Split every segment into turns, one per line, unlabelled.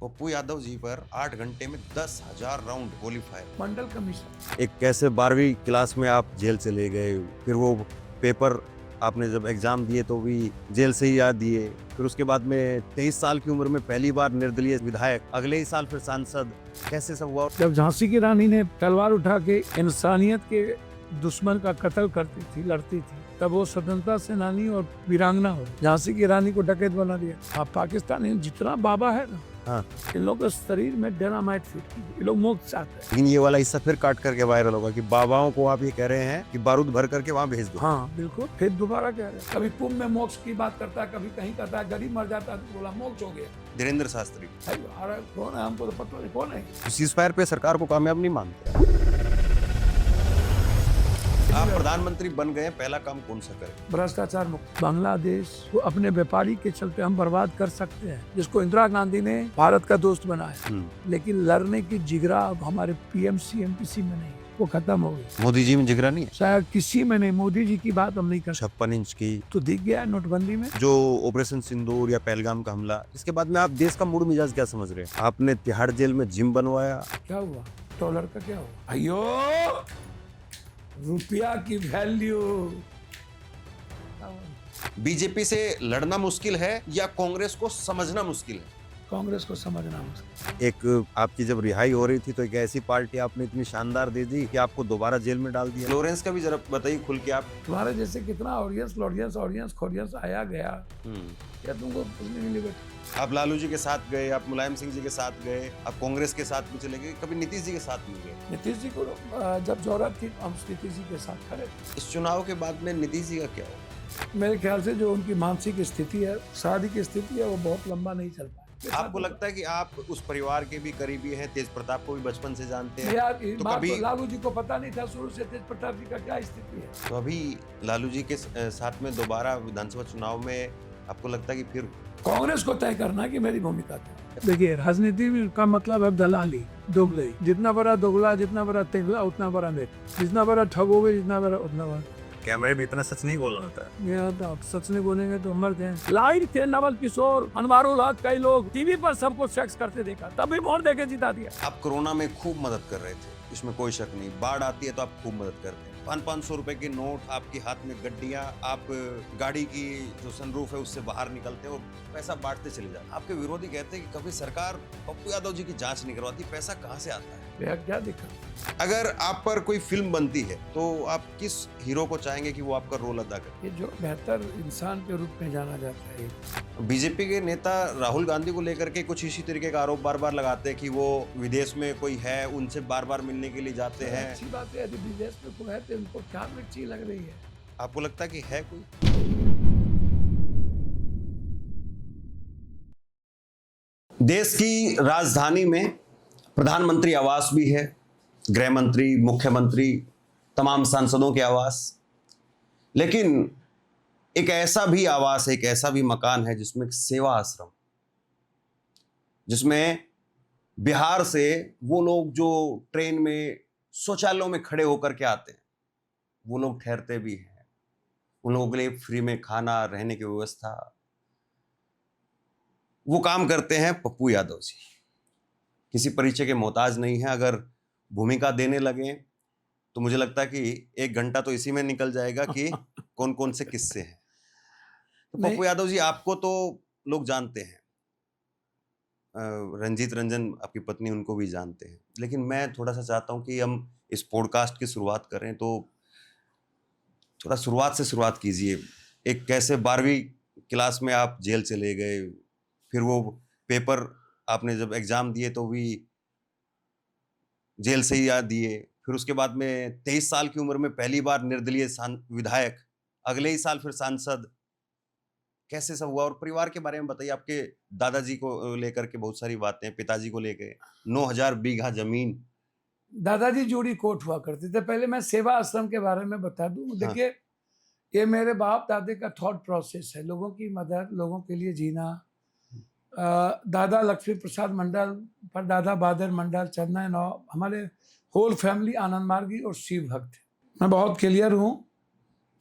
पप्पू यादव जी पर 8 घंटे में 10,000 राउंड गोली फायर।
मंडल कमीशन
एक कैसे 12वीं क्लास में आप जेल चले गए, फिर वो पेपर आपने जब एग्जाम दिए तो भी जेल से ही याद दिए, फिर उसके बाद में 23 साल की उम्र में पहली बार निर्दलीय विधायक, अगले ही साल फिर सांसद, कैसे सब हुआ?
जब झांसी की रानी ने तलवार उठा के इंसानियत के दुश्मन का कत्ल करती थी, लड़ती थी, तब वो स्वतंत्रता सेनानी और वीरांगना हो। झांसी की रानी को डकैत बना दिया। आप पाकिस्तानी जितना बाबा है ना,
हाँ।
इन लोगों के शरीर में डेनामाइट फिट की, ये लोग मोक्ष चाहते हैं।
लेकिन ये वाला हिस्सा फिर काट करके वायरल होगा कि बाबाओं को आप ये कह रहे हैं कि बारूद भर करके वहाँ भेज दो।
हाँ बिल्कुल, फिर दोबारा कह रहे हैं। कभी कुंभ में मोक्ष की बात करता है, कभी कहीं करता है, गरीब मर जाता है तो बोला मोक्ष हो गया।
धीरेन्द्र शास्त्री
अरे कौन है, हमको तो पता नहीं कौन है।
सीज फायर पे सरकार को कामयाब नहीं मानते। आप प्रधानमंत्री बन गए, पहला काम कौन सा करें?
भ्रष्टाचार मुक्त बांग्लादेश को अपने व्यापारी के चलते हम बर्बाद कर सकते हैं, जिसको इंदिरा गांधी ने भारत का दोस्त बनाया, लेकिन लड़ने की जिगरा अब हमारे पीएमसी एमपीसी में नहीं, वो खत्म हो गई।
मोदी जी में जिगरा नहीं है?
शायद किसी में नहीं, मोदी जी की बात हम नहीं कर
56 इंच की
तो दिख गया नोटबंदी में
जो ऑपरेशन सिंदूर या पहलगाम का हमला, इसके बाद में आप देश का मूड मिजाज क्या समझ रहे हैं? आपने तिहाड़ जेल में जिम बनवाया,
क्या हुआ, डॉलर का क्या हुआ? अयो रुपया की वैल्यू।
बीजेपी से लड़ना मुश्किल है या कांग्रेस को समझना मुश्किल है?
कांग्रेस को समझना मुश्किल।
एक आपकी जब रिहाई हो रही थी तो एक ऐसी पार्टी आपने इतनी शानदार दे दी कि आपको दोबारा जेल में डाल दिया। लॉरेंस का भी जरा बताइए खुल के आप।
तुम्हारे जैसे कितना ऑडियंस आया गया, क्या तुमको कुछ नहीं मिली बेटा?
आप लालू जी के साथ गए, आप मुलायम सिंह जी के साथ गए, आप कांग्रेस के साथ भी चले गए, कभी नीतीश जी के साथ नहीं गए?
नीतीश जी को जब जरूरत थी हम नीतीश जी के साथ खड़े।
इस चुनाव के बाद में नीतीश जी का क्या होगा?
मेरे ख्याल से जो उनकी मानसिक स्थिति है, शादी की स्थिति है, वो बहुत लंबा नहीं चल पाए।
आपको लगता है कि आप उस परिवार के भी करीबी हैं, तेज प्रताप को भी बचपन से जानते हैं?
यार
तो
बात
कभी
तो लालू जी को पता नहीं था शुरू से तेज प्रताप जी का क्या स्थिति है।
तो अभी लालू जी के साथ में दोबारा विधानसभा चुनाव में आपको लगता है कि फिर
कांग्रेस को तय करना कि मेरी भूमिका क्या? देखिए राजनीति में का मतलब है दलाली, दोगलाई। जितना बड़ा दोगला, जितना बड़ा तेगला, उतना बड़ा नेता। जितना बड़ा ठगोगे, जितना बड़ा उतना बड़ा।
कैमरे में इतना सच नहीं बोल रहा था।
ये तो सच नहीं बोलेंगे तो मर गए। लाइव थे नवल किशोर, अनवारुल हक, कई लोग टीवी पर सबको सेक्स करते देखा, तभी वोट देके जिता दिया।
आप कोरोना में खूब मदद कर रहे थे, इसमें कोई शक नहीं। बाढ़ आती है तो आप खूब मदद करते हैं। 500 रुपए के नोट, आपके हाथ में गड्डियां, आप गाड़ी की जो सनरूफ है उससे बाहर निकलते हैं और पैसा बांटते चले जाते हैं। आपके विरोधी कहते हैं कि कभी सरकार पप्पू यादव जी की जांच नहीं करवाती, पैसा कहाँ से आता है?
क्या दिक्कत?
अगर आप पर कोई फिल्म बनती है तो आप किस हीरो को चाहेंगे कि वो आपका रोल अदा करे?
ये जो बेहतर इंसान के रूप में जाना जाता है।
बीजेपी के नेता राहुल गांधी को लेकर के कुछ इसी तरीके का आरोप बार बार लगाते हैं कि वो विदेश में कोई है, उनसे बार बार मिलने के लिए जाते हैं।
अच्छी बात है, यदि विदेश में कोई है तो उनको क्या मिर्ची लग रही है?
आपको लगता है कि है कोई? देश की राजधानी में प्रधानमंत्री आवास भी है, गृह मंत्री, मुख्यमंत्री, तमाम सांसदों के आवास, लेकिन एक ऐसा भी आवास है, एक ऐसा भी मकान है जिसमें एक सेवा आश्रम, जिसमें बिहार से वो लोग जो ट्रेन में शौचालयों में खड़े होकर के आते हैं, वो लोग ठहरते भी हैं। उन लोगों के लिए फ्री में खाना, रहने की व्यवस्था, वो काम करते हैं पप्पू यादव जी। किसी परिचय के मोहताज नहीं है। अगर भूमिका देने लगे तो मुझे लगता है कि 1 घंटा तो इसी में निकल जाएगा कि कौन कौन से किस्से हैं। तो पप्पू यादव जी आपको तो लोग जानते हैं, रंजीत रंजन आपकी पत्नी, उनको भी जानते हैं, लेकिन मैं थोड़ा सा चाहता हूं कि हम इस पॉडकास्ट की शुरुआत करें तो थोड़ा शुरुआत से शुरुआत कीजिए। एक कैसे 12वीं क्लास में आप जेल चले गए, फिर वो पेपर आपने जब एग्जाम दिए तो भी जेल से ही याद दिए, फिर उसके बाद में 23 साल की उम्र में पहली बार निर्दलीय विधायक, अगले ही साल फिर सांसद, कैसे सब हुआ? और परिवार के बारे में बताइए। आपके दादाजी को लेकर के बहुत सारी बातें, पिताजी को लेकर 9000 बीघा जमीन।
दादाजी जोड़ी कोट हुआ करते थे। पहले मैं सेवा आश्रम के बारे में बता दूं। देखिए ये मेरे बाप दादे का थॉट प्रोसेस है, लोगों की मदद, लोगों के लिए जीना। दादा लक्ष्मी प्रसाद मंडल, परदादा बहादुर मंडल, चंदन नौ, हमारे होल फैमिली आनंद मार्गी और शिव भक्त है। मैं बहुत क्लियर हूँ,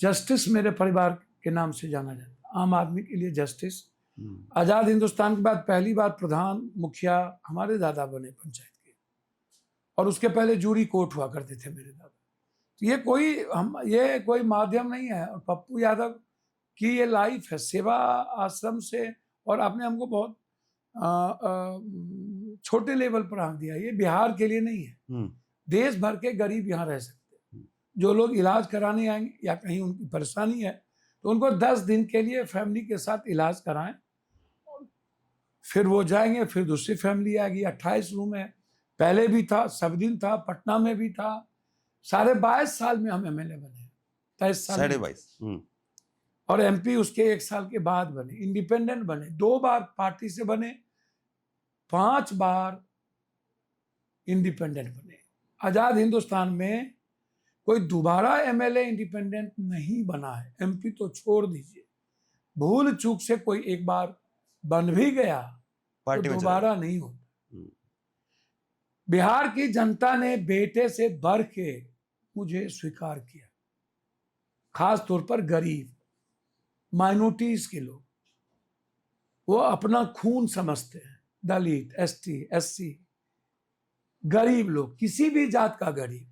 जस्टिस मेरे परिवार के नाम से जाना जाता है। आम आदमी के लिए जस्टिस, आज़ाद हिंदुस्तान के बाद पहली बार प्रधान मुखिया हमारे दादा बने पंचायत के, और उसके पहले जूरी कोर्ट हुआ करते थे मेरे दादा। तो ये कोई माध्यम नहीं है। और पप्पू यादव की ये लाइफ है सेवा आश्रम से, और आपने हमको बहुत छोटे लेवल पर आंक दिया। ये बिहार के लिए नहीं है, देश भर के गरीब यहाँ रह सकते हैं। जो लोग इलाज कराने आएंगे या कहीं उनकी परेशानी है तो उनको 10 दिन के लिए फैमिली के साथ इलाज कराएं, फिर वो जाएंगे, फिर दूसरी फैमिली आएगी। 28 रूम है, पहले भी था, सब दिन था, पटना में भी था। 22.5 साल में हम एमएलए बने, 23 साल
22.5
और एमपी उसके 1 साल के बाद बने। इंडिपेंडेंट बने, 2 बार पार्टी से बने, 5 बार इंडिपेंडेंट बने। आजाद हिंदुस्तान में कोई दोबारा एमएलए इंडिपेंडेंट नहीं बना है। एमपी तो छोड़ दीजिए, भूल चूक से कोई एक बार बन भी गया तो दोबारा नहीं होता। बिहार की जनता ने बेटे से बढ़ के मुझे स्वीकार किया, खास तौर पर गरीब माइनॉरिटीज के लोग, वो अपना खून समझते हैं। दलित, एसटी, एससी, गरीब लोग, किसी भी जात का गरीब,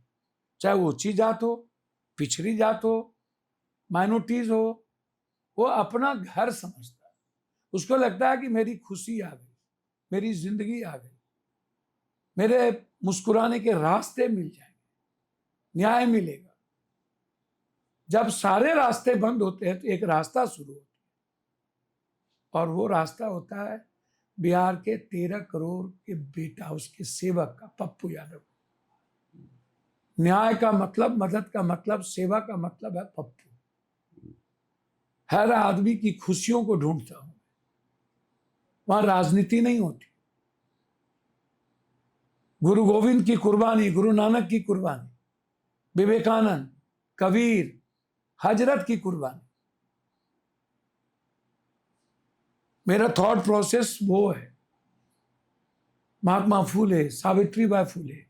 चाहे वो ऊंची जात हो, पिछड़ी जात हो, माइनॉरिटीज हो, वो अपना घर समझता है। उसको लगता है कि मेरी खुशी आ गई, मेरी जिंदगी आ गई, मेरे मुस्कुराने के रास्ते मिल जाएंगे, न्याय मिलेगा। जब सारे रास्ते बंद होते हैं तो एक रास्ता शुरू होता है, और वो रास्ता होता है बिहार के 13 करोड़ के बेटा, उसके सेवक का, पप्पू यादव। न्याय का मतलब, मदद का मतलब, सेवा का मतलब है पप्पू। हर आदमी की खुशियों को ढूंढता हूं, वहां राजनीति नहीं होती। गुरु गोविंद की कुर्बानी, गुरु नानक की कुर्बानी, विवेकानंद, कबीर, हजरत की कुर्बानी, मेरा थॉट प्रोसेस वो है। महात्मा फूले, सावित्रीबाई फूले,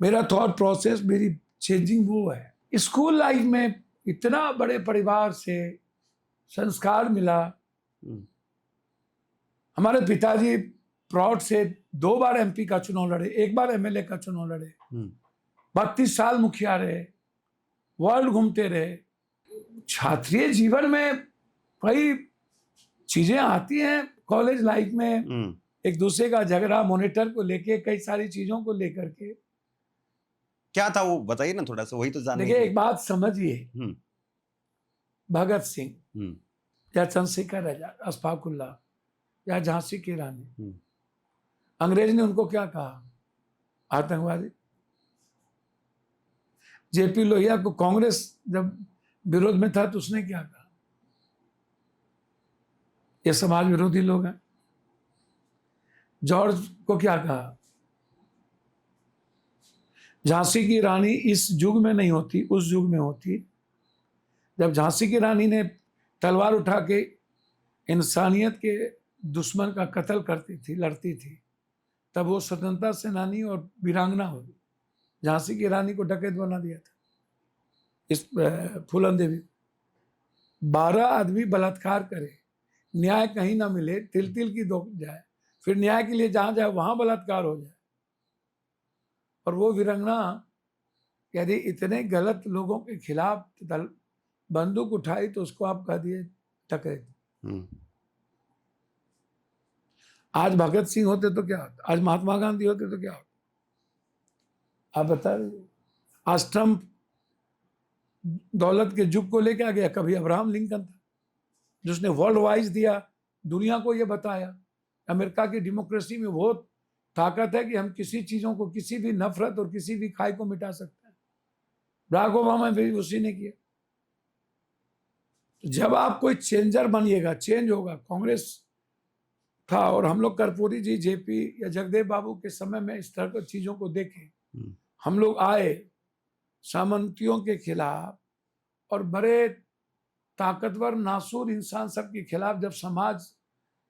मेरा थॉट प्रोसेस, मेरी चेंजिंग वो है। स्कूल लाइफ में इतना बड़े परिवार से संस्कार मिला। हमारे पिताजी प्राउड से 2 बार एमपी का चुनाव लड़े, 1 बार एमएलए का चुनाव लड़े, 32 साल मुखिया रहे, वर्ल्ड घूमते रहे। छात्रीय जीवन में कई चीजें आती हैं कॉलेज लाइफ में, एक दूसरे का झगड़ा, मॉनिटर को लेके, कई सारी चीजों को लेकर के।
क्या था वो बताइए ना थोड़ा सा, वही तो जानने
देखिए
की।
एक बात समझिए, भगत सिंह या चंद्रशेखर आजाद, अशफाकुल्लाह या झांसी की रानी, अंग्रेज ने उनको क्या कहा? आतंकवादी। जेपी लोहिया को कांग्रेस जब विरोध में था तो उसने क्या कहा? ये समाज विरोधी लोग हैं। जॉर्ज को क्या कहा? झांसी की रानी इस युग में नहीं होती, उस युग में होती। जब झांसी की रानी ने तलवार उठा के इंसानियत के दुश्मन का कत्ल करती थी, लड़ती थी, तब वो स्वतंत्रता सेनानी और वीरांगना हो गई। झांसी की रानी को डकैत बना दिया था इस फूलन देवी। 12 आदमी बलात्कार करे, न्याय कहीं ना मिले, तिल तिल की दो जाए, फिर न्याय के लिए जहां जाए वहां बलात्कार हो जाए। और वो वीरांगना यदि इतने गलत लोगों के खिलाफ बंदूक उठाई तो उसको आप कह दिए डकैत। आज भगत सिंह होते तो क्या होता? आज महात्मा गांधी होते तो क्या होता? आप बता रहे। आज ट्रंप दौलत के युग को लेके आ गया। कभी अब्राहम लिंकन था जिसने वर्ल्ड वाइज दिया, दुनिया को यह बताया अमेरिका की डेमोक्रेसी में वो ताकत है कि हम किसी चीजों को, किसी भी नफरत और किसी भी खाई को मिटा सकते हैं। बराक ओबामा भी उसी ने किया। जब आप कोई चेंजर बनिएगा, चेंज होगा। कांग्रेस था और हम लोग कर्पूरी जी, जेपी या जगदेव बाबू के समय में इस तरह की चीजों को देखे। हम लोग आए सामंतियों के खिलाफ और बड़े ताकतवर नासूर इंसान सबके खिलाफ। जब समाज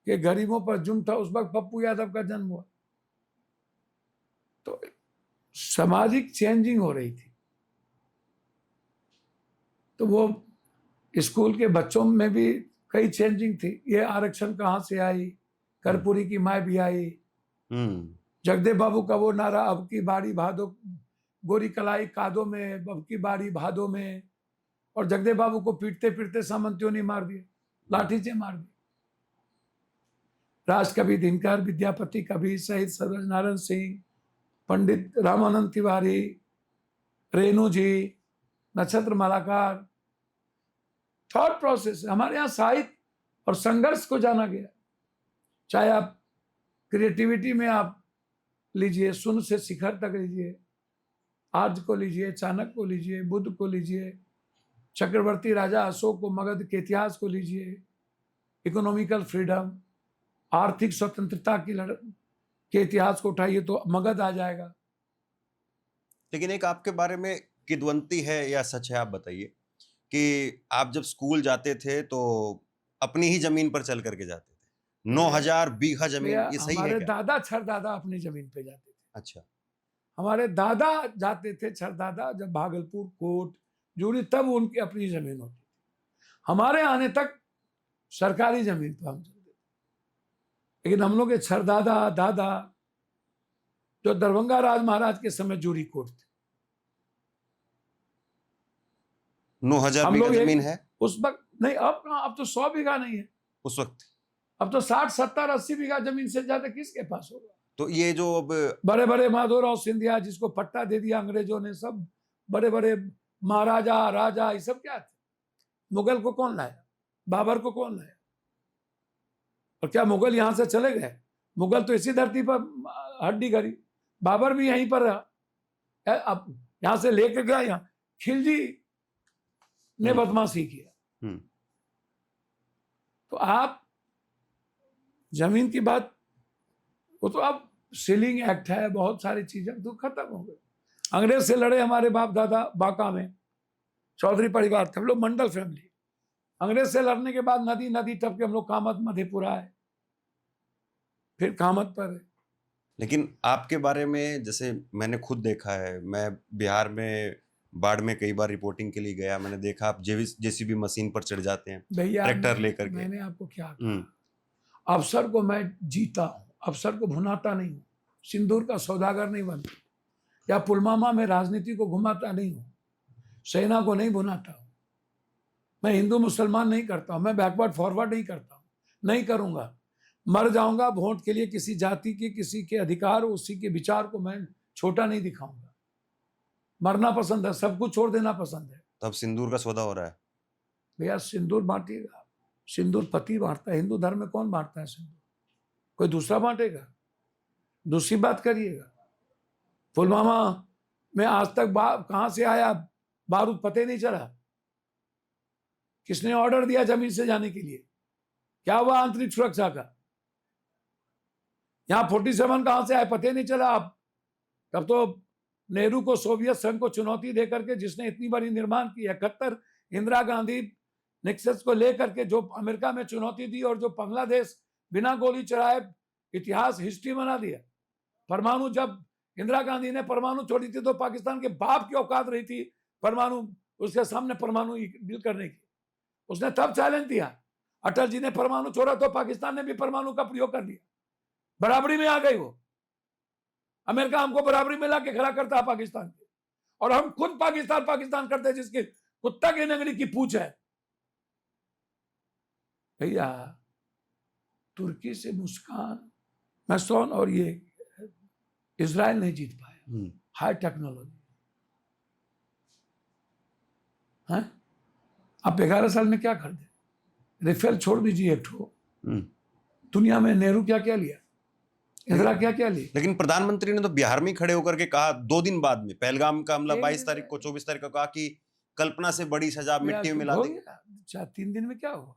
के गरीबों पर जुल्म था, उस वक्त पप्पू यादव का जन्म हुआ। तो सामाजिक चेंजिंग हो रही थी। तो वो स्कूल के बच्चों में भी कई चेंजिंग थी। ये आरक्षण कहाँ से आई, कर्पूरी की माय भी आई, जगदेव बाबू का वो नारा, अब की बारी भादो, गोरी कलाई कादो में, अब की बारी भादो में, और जगदेव बाबू को पीटते पीटते सामंतियों ने मार दिए, लाठी से मार दिए। राजकवि दिनकर, विद्यापति कवि शहीद सर्वज नारायण सिंह, पंडित रामानंद तिवारी, रेणु जी, नक्षत्र मालाकार, थॉट प्रोसेस। हमारे यहाँ साहित्य और संघर्ष को जाना गया। चाहे आप क्रिएटिविटी में आप लीजिए, शून्य से शिखर तक लीजिए, आर्य को लीजिए, चाणक्य को लीजिए, बुद्ध को लीजिए, चक्रवर्ती राजा अशोक को, मगध के इतिहास को लीजिए, इकोनॉमिकल फ्रीडम, आर्थिक स्वतंत्रता के इतिहास को उठाइए तो मगध आ जाएगा।
लेकिन एक आपके बारे में किदवंती है या सच है, आप बताइए कि आप जब स्कूल जाते थे तो अपनी ही जमीन पर चल करके जाते थे, 9000 बीघा जमीन, ये सही है
हमारे
क्या?
दादा छरदादा अपनी जमीन पे जाते थे।
अच्छा।
हमारे दादा जाते थे, छरदादा, जब भागलपुर, कोट, जूड़ी, तब उनकी अपनी जमीन होती थी। हमारे आने तक सरकारी जमीन पर हम चलते थे। लेकिन हम लोग के छरदादा दादा जो दरभंगा राज महाराज के समय जूड़ी कोट थे,
9000
हम
बीघा
लोग
जमीन है
उस वक्त नहीं, अब कहाँ, अब तो 100 बीघा नहीं है,
उस वक्त।
अब तो 60, 70, 80 बीघा जमीन से ज्यादा किसके पास होगा?
तो ये जो अब
बड़े बड़े माधवराव सिंधिया जिसको पट्टा दे दिया अंग्रेजों ने, सब बड़े बड़े महाराजा राजा, ये सब क्या थे? मुगल को कौन लाया? बाबर को कौन लाया? और क्या मुगल यहां से चले गए? मुगल तो इसी धरती पर हड्डी गरी, बाबर भी यहीं पर रहा। अब यहां से लेकर गया, यहाँ खिलजी ने बदमाशी किया। तो आप जमीन की बात, वो तो अब सीलिंग एक्ट है, बहुत सारी चीजें तो खत्म हो गई। अंग्रेज से लड़े हमारे बाप दादा, बांका में चौधरी परिवार थे, हम लोग मंडल फैमिली। अंग्रेज से लड़ने के बाद नदी नदी टप के हम लोग कामत मधेपुरा है, फिर कामत पर है।
लेकिन आपके बारे में जैसे मैंने खुद देखा है, मैं बिहार में बाढ़ में कई बार रिपोर्टिंग के लिए गया, मैंने देखा आप जेसीबी मशीन पर चढ़ जाते हैं,
भैया
ट्रैक्टर लेकर के।
मैंने आपको क्या कहा, अफसर को मैं जीता हूं, अफसर को भुनाता नहीं हूं, सिंदूर का सौदागर नहीं बनता, या पुलवामा में राजनीति को घुमाता नहीं हूं, सेना को नहीं भुनाता हूं, मैं हिंदू मुसलमान नहीं करता हूं, मैं बैकवर्ड फॉरवर्ड नहीं करता हूं, नहीं करूंगा। मर जाऊंगा वोट के लिए, किसी जाति के, किसी के अधिकार, उसी के विचार को मैं छोटा नहीं दिखाऊंगा। मरना पसंद है, सब कुछ छोड़ देना पसंद है।
तब सिंदूर का सौदा हो रहा है
भैया, सिंदूर बांटिएगा, सिंदूर पति बांटता है। हिंदू धर्म में कौन बांटता है सिंदूर? कोई दूसरा बांटेगा? दूसरी बात करिएगा, पुलवामा में आज तक कहां से आया बारूद पते नहीं चला। किसने ऑर्डर दिया जमीन से जाने के लिए? क्या हुआ आंतरिक सुरक्षा का? यहां 47 कहां से आए पते नहीं चला। आप तब तो नेहरू को, सोवियत संघ को चुनौती देकर के, जिसने इतनी बड़ी निर्माण की, 71 इंदिरा गांधी निक्सन को लेकर के जो अमेरिका में चुनौती दी, और जो बांग्लादेश बिना गोली चलाए इतिहास हिस्ट्री बना दिया। परमाणु, जब इंदिरा गांधी ने परमाणु छोड़ी थी तो पाकिस्तान के बाप की औकात रही थी परमाणु, उसके सामने परमाणु डील करने की, उसने तब चैलेंज दिया। अटल जी ने परमाणु छोड़ा तो पाकिस्तान ने भी परमाणु का प्रयोग कर लिया, बराबरी में आ गई वो। अमेरिका हमको बराबरी में लाके खड़ा करता है पाकिस्तान के, और हम खुद पाकिस्तान पाकिस्तान करते हैं जिसके कुत्ता की नगरी की पूछ है। भैया, तुर्की से मुस्कान, मैसोन और ये इजराइल नहीं जीत पाया। हाई टेक्नोलॉजी है। आप 11 साल में क्या कर दे? रेफेल छोड़ दीजिए एक ठो, दुनिया में नेहरू क्या क्या लिया, इंदिरा क्या क्या ली।
लेकिन प्रधानमंत्री ने तो बिहार में खड़े होकर के कहा 2 दिन बाद में, पहलगाम का हमला 22 तारीख को, 24 तारीख को कहा कि कल्पना से बड़ी सजा मिट्टी में मिला देंगे।
3 दिन में क्या हुआ?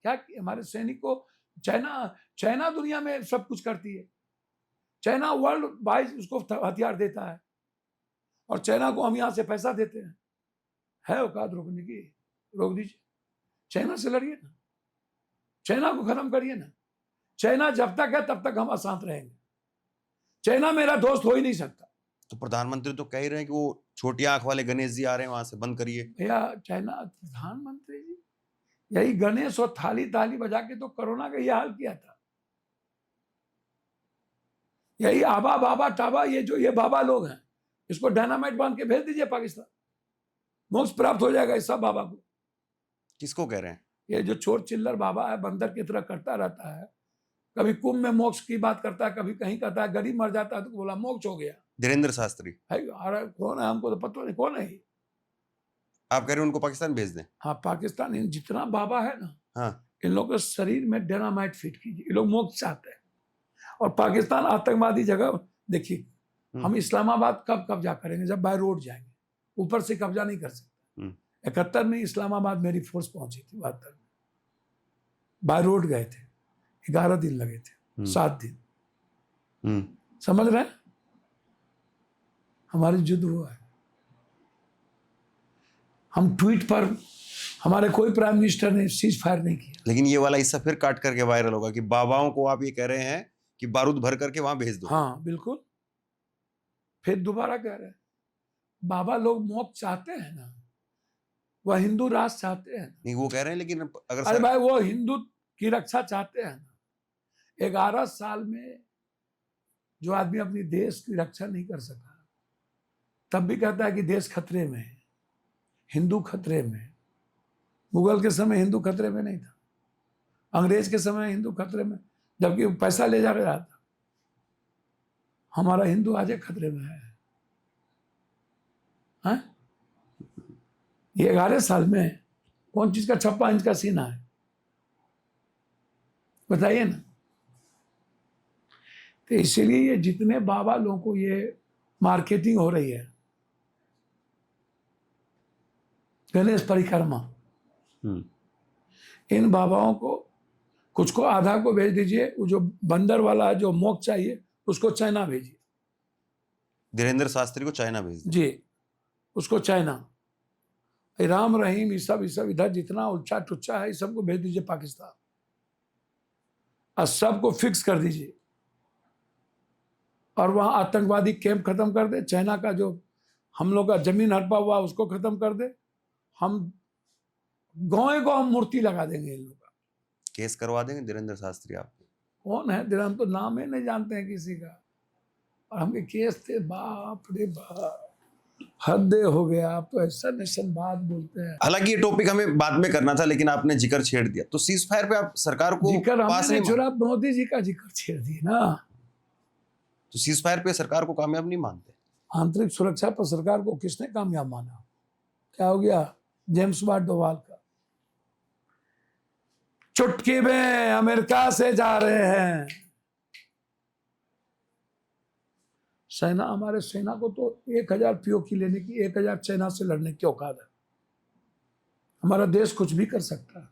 क्या हमारे सैनिक को, चाइना दुनिया में सब कुछ करती है, चाइना वर्ल्ड वाइज उसको हथियार देता है, और चाइना को हम यहाँ से पैसा देते हैं। है औकात रोकने की? रोक दीजिए, चाइना से लड़िए ना, चाइना को खत्म करिए ना। चाइना जब तक है तब तक हम अशांत रहेंगे। चाइना मेरा दोस्त हो ही नहीं सकता।
तो प्रधानमंत्री तो कह ही रहे हैं कि वो छोटी आंख वाले गणेश जी आ रहे हैं, वहां से बंद करिए।
भैया, चाइना प्रधानमंत्री जी यही गणेश और थाली ताली बजा के तो कोरोना का ये हाल किया था। यही आबा बाबा टाबा, ये बाबा लोग हैं, इसको डायनामाइट बांध के भेज दीजिए पाकिस्तान, मोक्ष प्राप्त हो जाएगा इस सब बाबा को।
किसको कह रहे हैं?
ये जो चोर चिल्लर बाबा है, बंदर की तरह करता रहता है, कभी कुंभ में मोक्ष की बात करता है, कभी कहीं कहता है, गरीब मर जाता है तो बोला मोक्ष हो गया।
धीरेन्द्र शास्त्री।
अरे कौन है, हमको तो पता नहीं कौन है।
आप कह रहे हैं उनको पाकिस्तान भेज दें?
हाँ, पाकिस्तान जितना बाबा है ना,
हाँ,
इन लोगों के शरीर में डायनामाइट फिट कीजिए, ये लोग मोक्ष चाहते हैं। और पाकिस्तान आतंकवादी जगह, देखिए हम इस्लामाबाद कब कब्जा करेंगे? जब बाय रोड जाएंगे, ऊपर से कब्जा नहीं कर सकते। 71 में इस्लामाबाद मेरी फोर्स पहुंची थी, 72 में बाय रोड गए थे, 11 दिन लगे थे, 7 दिन। समझ रहे हैं? हमारी युद्ध हुआ है। हम ट्वीट पर, हमारे कोई प्राइम मिनिस्टर ने सीज फायर नहीं किया।
लेकिन ये वाला हिस्सा फिर काट करके वायरल होगा कि बाबाओं को आप ये कह रहे हैं कि बारूद भर करके वहां भेज दो।
हाँ बिल्कुल, फिर दोबारा कह रहे हैं, बाबा लोग मोक्ष चाहते हैं ना, वह हिंदू राष्ट्र चाहते हैं।
नहीं, वो कह रहे हैं, लेकिन अगर
अरे भाई, वो हिंदू की रक्षा चाहते हैं ना। 11 साल में जो आदमी अपनी देश की रक्षा नहीं कर सका, तब भी कहता है कि देश खतरे में है, हिंदू खतरे में। मुगल के समय हिंदू खतरे में नहीं था, अंग्रेज के समय हिंदू खतरे में, जबकि पैसा ले जा रहा था। हमारा हिंदू आज खतरे में है। हाँ? ये 11 साल में कौन चीज का 56 इंच का सीना है, बताइए ना। तो इसीलिए ये जितने बाबा लोगों को ये मार्केटिंग हो रही है, गणेश परिक्रमा, इन बाबाओं को, कुछ को आधा को भेज दीजिए, वो जो बंदर वाला है जो मोक्ष चाहिए उसको चाइना भेजिए।
धीरेन्द्र शास्त्री को चाइना भेज दें?
जी, उसको चाइना। राम रहीम ये सब इधर जितना उल्चा टुच्चा है, इस सबको भेज दीजिए पाकिस्तान, और सबको फिक्स कर दीजिए, और वहां आतंकवादी कैंप खत्म कर दे। चाइना का जो हम लोग का जमीन हड़पा हुआ उसको खत्म कर दे। हम गाँव मूर्ति लगा देंगे इन लोग का।
केस करवा देंगे धीरेन्द्र शास्त्री आप?
कौन है धीरेन्द्र? हम तो नाम ही नहीं जानते हैं किसी का, और हमके केस थे, बाप रे बाप, हद हो गया। आप तो ऐसा निशन बात बोलते हैं।
हालांकि ये टॉपिक हमें बाद में करना था, लेकिन आपने जिक्र छेड़ दिया, तो सीज फायर पे आप सरकार को
जिक्र
पास
हमने
नहीं
छोड़ा, मोदी जी का जिक्र छेड़ दिया ना।
तो सीज फायर पे सरकार को कामयाब नहीं मानते?
आंतरिक सुरक्षा पर सरकार को किसने कामयाब माना? क्या हो गया जेम्स बॉन्ड डोवाल का? चुटकी में अमेरिका से जा रहे हैं सेना। हमारे सेना को तो 1000 पीओके लेने की, 1000 चाइना से लड़ने की औकात है। हमारा देश कुछ भी कर सकता है।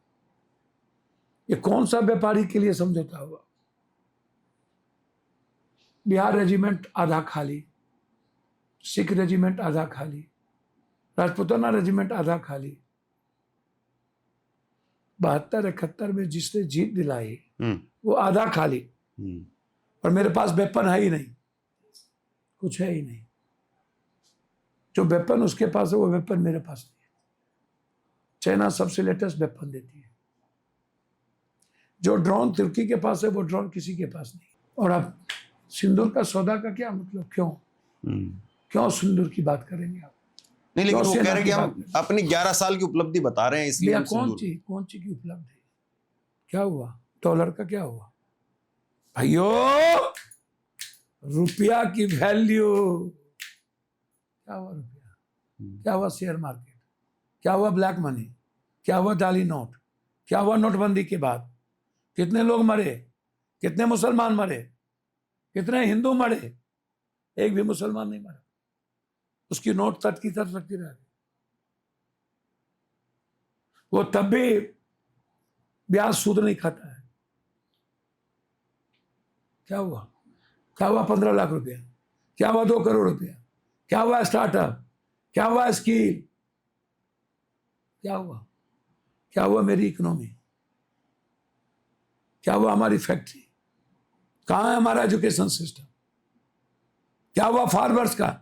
ये कौन सा व्यापारी के लिए समझौता हुआ? बिहार रेजिमेंट आधा खाली, सिख रेजिमेंट आधा खाली, राजपूताना रेजिमेंट आधा खाली। 72-71 में जिसने जीत दिलाई वो आधा खाली, और मेरे पास वेपन है ही नहीं, कुछ है ही नहीं। जो वेपन उसके पास है वो वेपन मेरे पास नहीं है। चाइना सबसे लेटेस्ट वेपन देती है। जो ड्रोन तुर्की के पास है वो ड्रोन किसी के पास नहीं। और अब सिंदूर का सौदा का क्या मतलब? क्यों सिंदूर की बात करेंगे आप?
नहीं, लेकिन वो कह रहे हैं कि हम अपनी 11 साल की उपलब्धि बता रहे हैं, इसलिए
कौन सी की उपलब्धि? क्या हुआ? डॉलर का क्या हुआ भाइयों? रुपया की वैल्यू क्या हुआ? रुपया क्या हुआ? शेयर मार्केट क्या हुआ? ब्लैक मनी क्या हुआ? जाली नोट क्या हुआ? नोटबंदी के बाद कितने लोग मरे? कितने मुसलमान मरे? कितने हिंदू मरे? एक भी मुसलमान नहीं मरा। उसकी नोट तट की तरफ रखती रह गई। वो तब भी ब्याज सूद नहीं खाता है। क्या हुआ? क्या हुआ? 15 लाख रुपया? क्या हुआ? 2 करोड़ रुपया? क्या हुआ? स्टार्टअप? क्या हुआ? स्कील? क्या हुआ? क्या हुआ? मेरी इकोनॉमी? क्या हुआ? हमारी फैक्ट्री? कहां है हमारा एजुकेशन सिस्टम? क्या हुआ फार्मर्स का?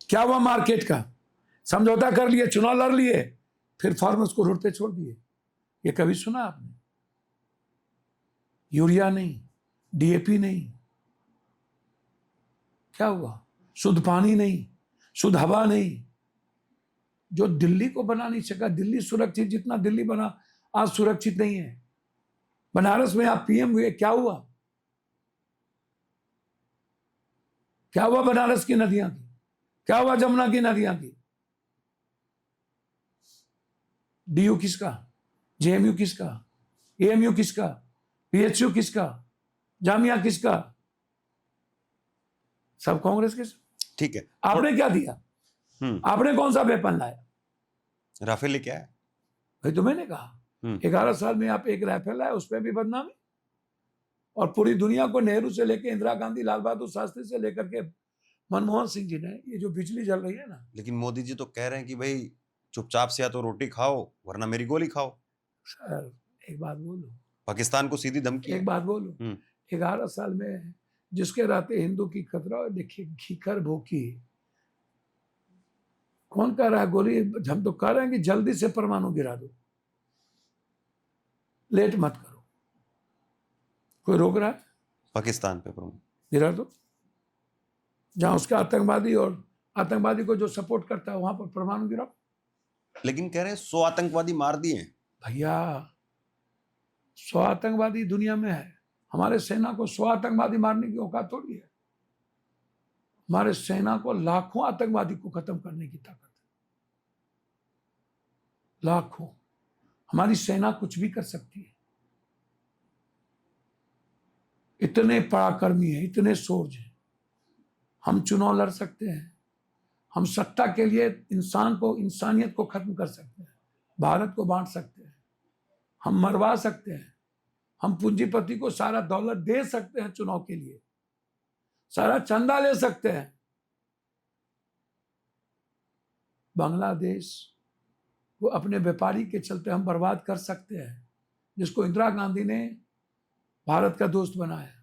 क्या हुआ मार्केट का? समझौता कर लिए, चुनाव लड़ लिए, फिर फार्मर्स को रोड पे छोड़ दिए। ये कभी सुना आपने? यूरिया नहीं, डीएपी नहीं, क्या हुआ? शुद्ध पानी नहीं, शुद्ध हवा नहीं। जो दिल्ली को बना नहीं सका, दिल्ली सुरक्षित जितना दिल्ली बना, आज सुरक्षित नहीं है। बनारस में आप पीएम हुए, क्या हुआ? क्या हुआ बनारस की नदियां की? क्या हुआ जमुना की नदियां की? डीयू किसका? जेएमयू किसका? एएमयू किसका? पीएचयू किसका? जामिया किसका? सब कांग्रेस के।
ठीक है,
आपने क्या दिया? आपने कौन सा वेपन लाया?
राफेल लेके आया।
भाई तो मैंने कहा 11 साल में आप एक राइफल लाए, उसमें भी बदनामी। और पूरी दुनिया को नेहरू से लेकर इंदिरा गांधी, लाल बहादुर शास्त्री से लेकर के मनमोहन सिंह जी ने, ये जो बिजली जल रही है ना।
लेकिन मोदी जी तो कह रहे हैं कि भाई चुपचाप से या तो रोटी खाओ वरना मेरी गोली खाओ।
सर एक बात बोलूं,
पाकिस्तान को सीधी धमकी है।
एक बात बोलूं, 11 साल में जिसके रहते हिंदू की खतरा, देखिए घीकर भूखी। कौन कह रहा है गोली? हम तो कह रहे हैं कि जल्दी से परमाणु गिरा दो, लेट मत करो। कोई रोक रहा है?
पाकिस्तान पे परमाणु
गिरा दो। जहां उसका आतंकवादी और आतंकवादी को जो सपोर्ट करता है वहां पर परमाणु गिराओ।
लेकिन कह रहे हैं 100 आतंकवादी मार दिए हैं।
भैया 100 आतंकवादी दुनिया में है, हमारे सेना को 100 आतंकवादी मारने की औकात थोड़ी है। हमारे सेना को लाखों आतंकवादी को खत्म करने की ताकत है, लाखों। हमारी सेना कुछ भी कर सकती है। इतने पराक्रमी है, इतने सोर्ज हैं। हम चुनाव लड़ सकते हैं, हम सत्ता के लिए इंसान को, इंसानियत को खत्म कर सकते हैं, भारत को बांट सकते हैं, हम मरवा सकते हैं, हम पूंजीपति को सारा दौलत दे सकते हैं चुनाव के लिए, सारा चंदा ले सकते हैं। बांग्लादेश को अपने व्यापारी के चलते हम बर्बाद कर सकते हैं, जिसको इंदिरा गांधी ने भारत का दोस्त बनाया।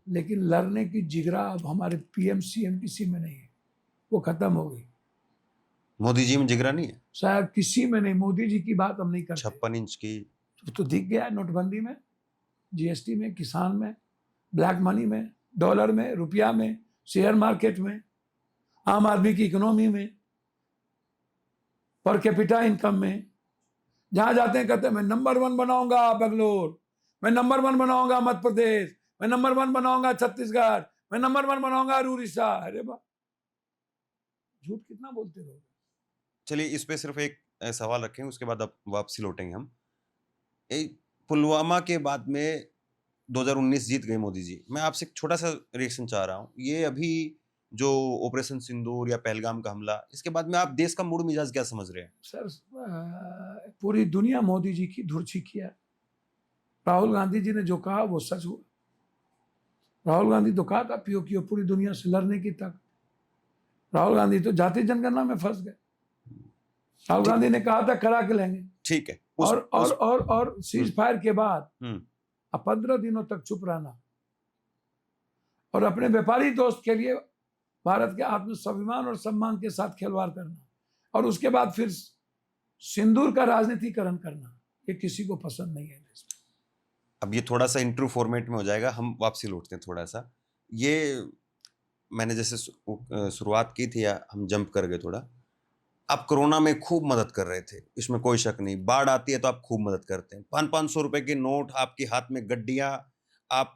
लेकिन लड़ने की जिगरा अब हमारे पीएम सीएम किसी में नहीं है, वो खत्म हो गई।
मोदी जी में जिगरा नहीं है
शायद किसी में नहीं। मोदी जी की बात हम नहीं करते।
56 इंच की
तो दिख गया है नोटबंदी में, जीएसटी में, किसान में, ब्लैक मनी में, डॉलर में, रुपया में, शेयर मार्केट में, आम आदमी की इकोनॉमी में, पर कैपिटा इनकम में। जहां जाते हैं कहते हैं मैं नंबर 1 बनाऊंगा बेंगलोर, मैं नंबर 1 बनाऊंगा मध्य प्रदेश, मैं नंबर 1 बनाऊंगा छत्तीसगढ़, मैं नंबर 1 बनाऊंगा उड़ीसा। अरे बा, झूठ कितना बोलते रहोगे?
चलिए इस पे सिर्फ एक सवाल रखें, उसके बाद अब वापसी लौटेंगे हम। पुलवामा के बाद में 2019 जीत गए मोदी जी। मैं आपसे एक छोटा सा रिएक्शन चाह रहा हूँ। ये अभी जो ऑपरेशन सिंदूर या पहलगाम का हमला, इसके बाद में आप देश का मूड मिजाज क्या समझ रहे हैं?
सर पूरी दुनिया मोदी जी की धुरछी किया। राहुल गांधी जी ने जो कहा वो सच हुआ। राहुल गांधी तो कहा था पीओके पूरी दुनिया से लड़ने की तक। राहुल गांधी तो जाति जनगणना में फंस गए। राहुल गांधी ने कहा था करा के लेंगे।
ठीक है।
और सीज फायर के बाद अब 15 दिनों तक चुप रहना और अपने व्यापारी दोस्त के लिए भारत के आत्मस्वाभिमान और सम्मान के साथ खिलवाड़ करना, और उसके बाद फिर सिंदूर का राजनीतिकरण करना, ये किसी को पसंद नहीं है।
अब ये थोड़ा सा इंटरव्यू फॉर्मेट में हो जाएगा, हम वापसी लौटते हैं थोड़ा सा। ये मैंने जैसे शुरुआत की थी, या हम जंप कर गए थोड़ा। आप कोरोना में खूब मदद कर रहे थे, इसमें कोई शक नहीं। बाढ़ आती है तो आप खूब मदद करते हैं। 500 रुपए के नोट, आपके हाथ में गड्डियां, आप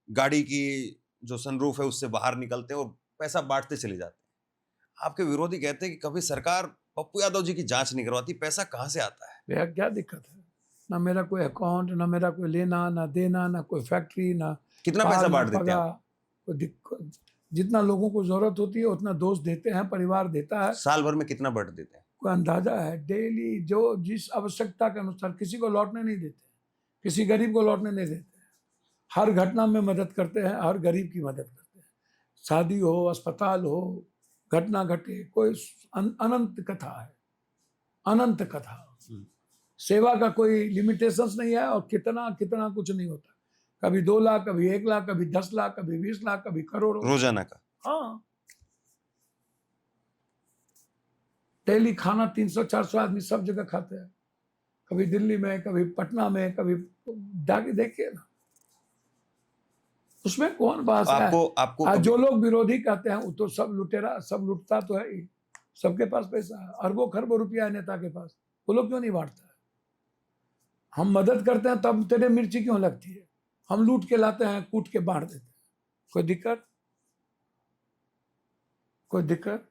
गाड़ी की जो सनरूफ है उससे बाहर निकलते हैं और पैसा बांटते चले जाते हैं। आपके विरोधी कहते हैं कि कभी सरकार पप्पू यादव जी की जांच नहीं करवाती, पैसा कहां से आता है?
भैया क्या दिक्कत है? ना मेरा कोई अकाउंट, ना मेरा कोई लेना ना देना, ना कोई फैक्ट्री, ना
कितना पैसा बांट देते हैं आप?
जितना लोगों को जरूरत होती है उतना दोस्त देते हैं, परिवार देता है।
साल भर में कितना बांट देते हैं? कोई
अंदाजा है? डेली जो जिस आवश्यकता के अनुसार। किसी को लौटने नहीं देते, किसी गरीब को लौटने नहीं देते। हर घटना में मदद करते हैं, हर गरीब की मदद करते हैं। शादी हो, अस्पताल हो, घटना घटे, कोई अनंत कथा है, अनंत कथा। सेवा का कोई लिमिटेशंस नहीं है, और कितना कितना कुछ नहीं होता। कभी 2 लाख, कभी 1 लाख, कभी 10 लाख, कभी 20 लाख, कभी करोड़ों
रोजाना का।
हाँ, डेली खाना 300-400 आदमी सब जगह खाते हैं, कभी दिल्ली में, कभी पटना में, कभी जाके देखिए ना, उसमें कौन बात है?
आपको आपको
आज
कभी
जो लोग विरोधी कहते हैं वो तो सब लुटेरा, सब लुटता तो है ही, सबके पास पैसा है, अरबों खरबों रुपया है नेता के पास, वो लोग क्यों नहीं बांटता है? हम मदद करते हैं तब तेरे मिर्ची क्यों लगती है? हम लूट के लाते हैं, कूट के बांट देते हैं, कोई दिक्कत? कोई दिक्कत?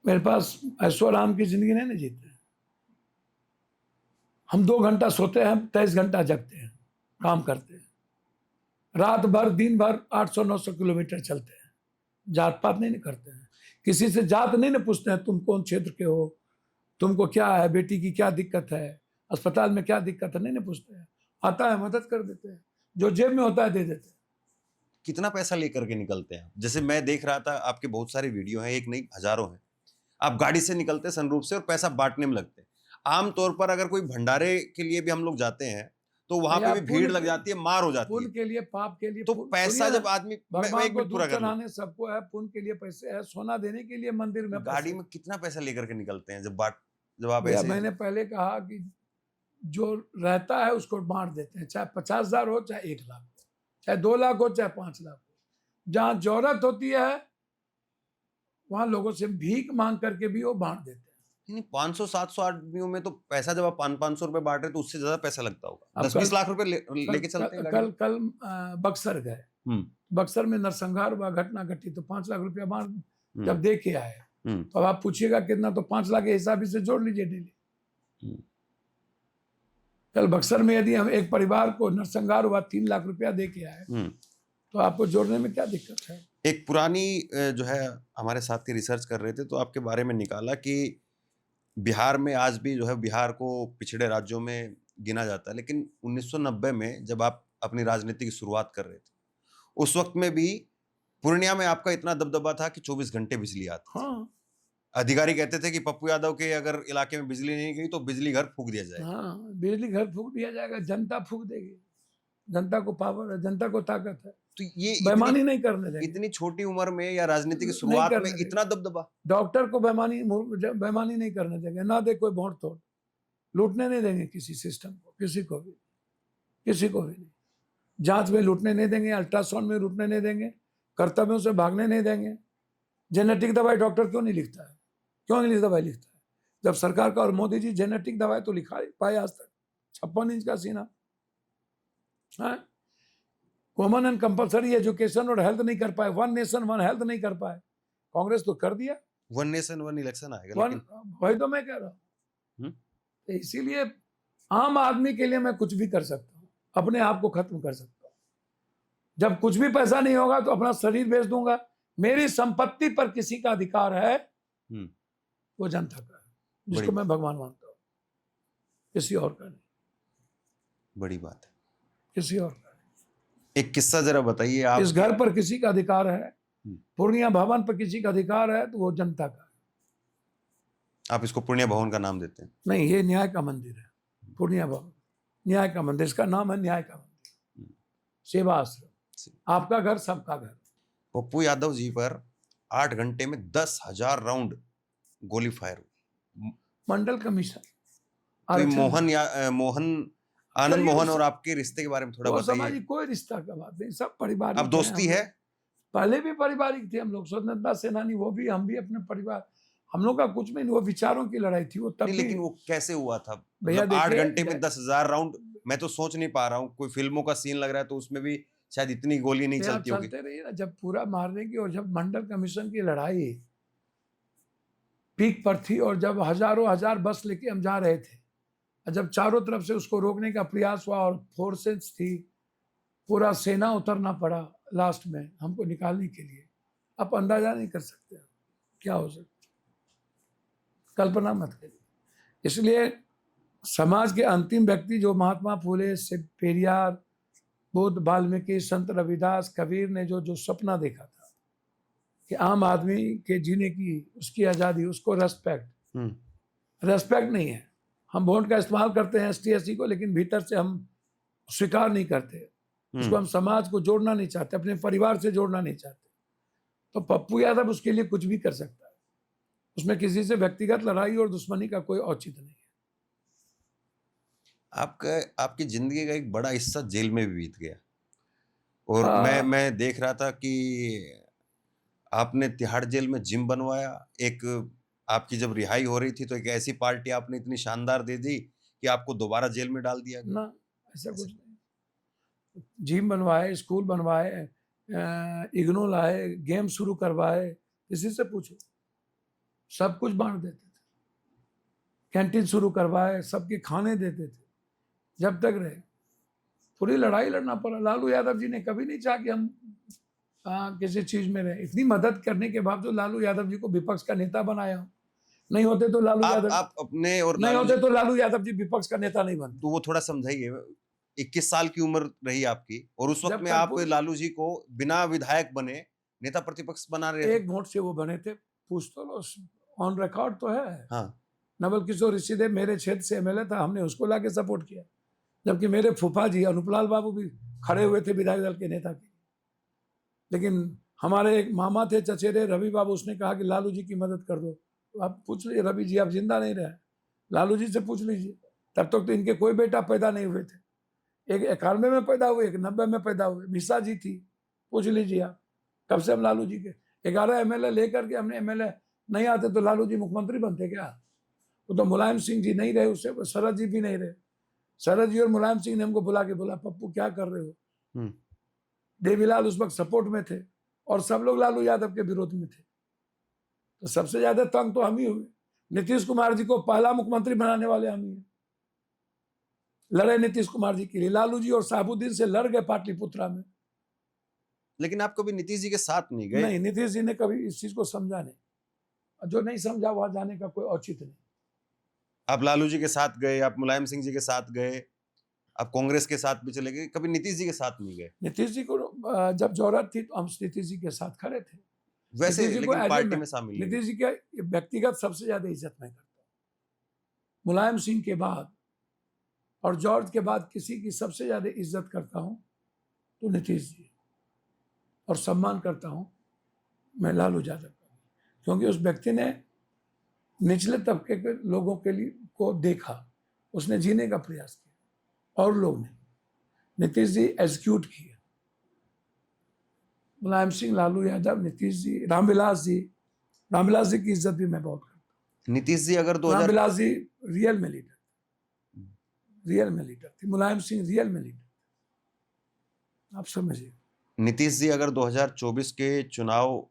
मेरे पास ऐशो आराम की जिंदगी नहीं ना जीते। हम 2 घंटा सोते हैं, 23 घंटा जगते हैं, काम करते हैं, रात भर दिन भर 800-900 किलोमीटर चलते हैं, जात पात नहीं करते हैं, किसी से जात नहीं ना पूछते हैं तुम कौन क्षेत्र के हो, तुमको क्या है, बेटी की क्या दिक्कत है, अस्पताल में क्या दिक्कत है, नहीं ना पूछते हैं, आता है मदद कर देते हैं, जो जेब में होता है दे देते हैं।
कितना पैसा लेकर के निकलते हैं? जैसे मैं देख रहा था, आपके बहुत सारे वीडियो हैं, एक नहीं हजारों हैं। आप गाड़ी से निकलते हैं सनरूफ से और पैसा बांटने में लगते हैं। आमतौर पर अगर कोई भंडारे के लिए भी हम लोग जाते हैं तो वहां पे
भैया,
भी भीड़ लग जाती है, मार हो जाती
पुण्य
है।
के लिए, पाप के लिए,
तो पैसा
सुनिए
जब
ना,
आदमी मैं
भगवान
एक
को
मिनट पूरा
दूध
कर लूं।
चढ़ाने सबको है, पुण्य के लिए पैसे है, सोना देने के लिए मंदिर में
गाड़ी
पैसे
में कितना पैसा लेकर के निकलते हैं जब आप
भैया,
ऐसे
मैंने पहले कहा कि जो रहता है उसको बांट देते हैं, चाहे 50,000 हो, चाहे 1 लाख हो, चाहे 2 लाख हो, चाहे 5 लाख हो, जहां जरूरत होती है वहां लोगों से भीख मांग करके भी वो बांट देते हैं।
नहीं 500-700 आदमियों में तो पैसा जब आप 500-500 रुपए बांट रहे तो उससे ज्यादा पैसा लगता होगा।
अब
10-20 लाख रुपए लेके चलते हैं गाड़ी
कल
में।
कल बक्सर गए,
हम्म
बक्सर में नरसंहार हुआ, घटना घटी, तो 5 लाख रुपया बांट
हम्म,
जब दे के आए,
हम्म,
तो अब आप पूछिएगा कितना, तो 5 लाख के हिसाब से जोड़ लीजिए डेली।
हम्म।
कल बक्सर में यदि हम एक परिवार को नरसंहार हुआ 3 लाख रुपया दे के आए, तो आपको जोड़ने में क्या दिक्कत है?
एक पुरानी जो है हमारे साथ के रिसर्च कर रहे थे तो आपके बारे में निकाला कि बिहार में आज भी जो है बिहार को पिछड़े राज्यों में गिना जाता है, लेकिन 1990 में जब आप अपनी राजनीति की शुरुआत कर रहे थे उस वक्त में भी पूर्णिया में आपका इतना दबदबा था कि 24 घंटे बिजली आती थी।
हाँ
अधिकारी कहते थे कि पप्पू यादव के अगर इलाके में बिजली नहीं गई तो बिजली घर फूंक दिया जाएगा।
हाँ, बिजली घर फूंक दिया जाएगा, जनता फूंक देगी, जनता को पावर है, जनता को ताकत है,
तो ये
बेईमानी नहीं करने देंगे,
इतनी छोटी उम्र में या राजनीति की
नहीं
शुरुआत में
करने देंगे।
इतना दबदबा।
डॉक्टर को बेईमानी नहीं करने देंगे, ना दे कोई भोट तोड़, लूटने नहीं देंगे किसी सिस्टम को, किसी को भी नहीं, जांच में लूटने नहीं देंगे, अल्ट्रासाउंड में लूटने नहीं देंगे, कर्तव्यों से भागने नहीं देंगे। जेनेटिक दवाई डॉक्टर क्यों नहीं लिखता है? क्यों नहीं दवाई लिखता है? जब सरकार का, और मोदी जी जेनेटिक दवाई तो लिखा पाए आज तक, 56 इंच का सीना है, कॉमन एंड कंपलसरी एजुकेशन और हेल्थ नहीं कर पाए, 1 नेशन 1 हेल्थ नहीं कर पाए, कांग्रेस तो कर दिया,
1 नेशन 1 इलेक्शन आएगा
वन,
लेकिन
वही तो मैं कह रहा
हम्म?
हूँ। तो इसीलिए आम आदमी के लिए मैं कुछ भी कर सकता हूँ, अपने आप को खत्म कर सकता हूँ। जब कुछ भी पैसा नहीं होगा तो अपना शरीर बेच दूंगा। मेरी संपत्ति पर किसी का अधिकार है, वो जनता का है, जिसको मैं भगवान मानता हूँ, किसी और का नहीं।
बड़ी बात है।
किसी और का नहीं।
एक किस्सा जरा बताइए आप।
इस घर पर किसी का अधिकार है, पूर्णिया भवन पर किसी का अधिकार है, तो वो जनता का है।
आप इसको पूर्णिया भवन का नाम देते हैं?
नहीं, ये न्याय का मंदिर है, पूर्णिया भवन न्याय का मंदिर, इसका नाम है न्याय का मंदिर, सेवा आश्रम, आपका घर सबका घर।
पप्पू यादव जी पर 8 घंटे में 10,000 राउंड गोली फायर हुई।
मंडल कमीशन
तो मोहन आनंद मोहन और आपके रिश्ते के बारे में थोड़ा बताइए।
कोई रिश्ता का बात नहीं, सब पारिवारिक।
अब दोस्ती है?
पहले भी पारिवारिक थे हम लोग, स्वतंत्रता सेनानी वो भी, हम भी अपने परिवार, हम लोग का कुछ में नहीं, वो विचारों की लड़ाई थी वो तब
नहीं,
भी।
लेकिन वो कैसे हुआ था?
भैया
मतलब 8
देखिए,
घंटे में 10,000 राउंड, मैं तो सोच नहीं पा रहा हूँ। कोई फिल्मों का सीन लग रहा है तो उसमें भी शायद इतनी गोली नहीं चलती होगी।
चलते रहिए ना, जब पूरा मारने की, और जब मंडल कमीशन की लड़ाई पीक पर थी, और जब हजारों हजार बस लेके हम जा रहे थे, और जब चारों तरफ से उसको रोकने का प्रयास हुआ और फोर्सेस थी, पूरा सेना उतरना पड़ा लास्ट में हमको निकालने के लिए, आप अंदाजा नहीं कर सकते क्या हो सकता, कल्पना मत करिए। इसलिए समाज के अंतिम व्यक्ति जो महात्मा फूले, पेरियार, बुद्ध, वाल्मीकि, संत रविदास, कबीर ने जो सपना देखा था कि आम आदमी के जीने की, उसकी आज़ादी, उसको रेस्पेक्ट नहीं है। हम वोट का इस्तेमाल करते हैं ST SC को, लेकिन भीतर से हम स्वीकार नहीं करते उसको, हम समाज को जोड़ना नहीं चाहते, अपने परिवार से जोड़ना नहीं चाहते। तो पप्पू यादव उसके लिए कुछ भी कर सकता है। उसमें किसी से व्यक्तिगत लड़ाई और दुश्मनी का कोई औचित्य नहीं है।
आपका आपकी जिंदगी का एक बड़ा हिस्सा जेल में भी बीत गया और
आ,
मैं देख रहा था कि आपने तिहाड़ जेल में जिम बनवाया। एक आपकी जब रिहाई हो रही थी तो एक ऐसी पार्टी आपने इतनी शानदार दे दी कि आपको दोबारा जेल में डाल दिया गया।
ना, ऐसा
ऐसे
कुछ नहीं। जिम बनवाए, स्कूल बनवाए, इग्नू लाए, गेम शुरू करवाए, किसी से पूछो, सब कुछ बांट देते थे। कैंटीन शुरू करवाए, सबके खाने देते थे, जब तक रहे। पूरी लड़ाई लड़ना पड़ा। लालू यादव जी ने कभी नहीं चाहा कि हम किसी चीज में रहे। इतनी मदद करने के बावजूद लालू यादव जी को विपक्ष का नेता बनाया हूं। नहीं होते तो लालू यादव
आप अपने और
नहीं
लालू
होते तो लालू यादव जी विपक्ष का नेता नहीं बनते।
तो वो थोड़ा समझाइए। 21 साल की उम्र रही आपकी और उस वक्त
जब
में
तक
आप लालू जी को बिना विधायक बने नेता प्रतिपक्ष बना रहे थे।
एक वोट से वो बने थे, पूछ तो लो, ऑन रिकॉर्ड तो है।
हाँ,
नवल किशोर ऋषिदेव मेरे क्षेत्र से एमएलए था, हमने उसको लाके सपोर्ट किया। जबकि मेरे फूफा जी अनुपलाल बाबू भी खड़े हुए थे विधायक दल के नेता के। लेकिन हमारे एक मामा थे चचेरे रवि बाबू, उसने कहा कि लालू जी की मदद कर दो। तो आप पूछ लीजिए, रवि जी आप जिंदा नहीं रहे, लालू जी से पूछ लीजिए। तब तक तो इनके कोई बेटा पैदा नहीं हुए थे। एक 91 में पैदा हुए, एक 90 में पैदा हुए। मिसा जी थी, पूछ लीजिए आप। कब से हम लालू जी के 11 एमएलए लेकर के हमने एमएलए नहीं आते तो लालू जी मुख्यमंत्री बनते क्या? वो तो मुलायम सिंह जी नहीं रहे, उससे शरद जी भी नहीं रहे। शरद जी और मुलायम सिंह ने हमको बुला के बोला, पप्पू क्या कर रहे हो? देवीलाल उस वक्त सपोर्ट में थे और सब लोग लालू यादव के विरोध में थे। तो सबसे ज्यादा तंग तो हम ही हुए। नीतीश कुमार जी को पहला मुख्यमंत्री बनाने वाले हम ही हैं। लड़े नीतीश कुमार जी के लिए, लालू जी और साहबुद्दीन से लड़ गए पाटलिपुत्रा में।
लेकिन आप कभी नीतीश जी के साथ नहीं गए।
नहीं, नीतीश जी ने कभी इस चीज को समझा नहीं। जो नहीं समझा वहां जाने का कोई औचित्य नहीं।
आप लालू जी के साथ गए, आप मुलायम सिंह जी के साथ गए, आप कांग्रेस के साथ भी चले गए, कभी नीतीश जी के साथ नहीं गए।
नीतीश जी को जब जरूरत थी तो हम नीतीश जी के साथ खड़े थे।
वैसे
नीतीश जी को
लेकिन पार्टी में शामिल नहीं
नीतीश जी का व्यक्तिगत सबसे ज्यादा इज्जत मैं करता हूँ। मुलायम सिंह के बाद और जॉर्ज के बाद किसी की सबसे ज्यादा इज्जत करता हूँ तो नीतीश जी, और सम्मान करता हूँ मैं लालू यादव का। क्योंकि उस व्यक्ति ने निचले तबके के लोगों के लिए को देखा, उसने जीने का प्रयास किया और लोग नहीं। नीतीश जी एग्जीक्यूट किया। मुलायम सिंह, लालू यादव, नीतीश जी, रामविलास जी की इज्जत भी मैं बहुत करता
नीतीश जी अगर
हूँ।
2000
रामविलास जी रियल में लीडर थे। मुलायम सिंह रियल में लीडर। आप समझिए,
नीतीश जी अगर 2024 के चुनाव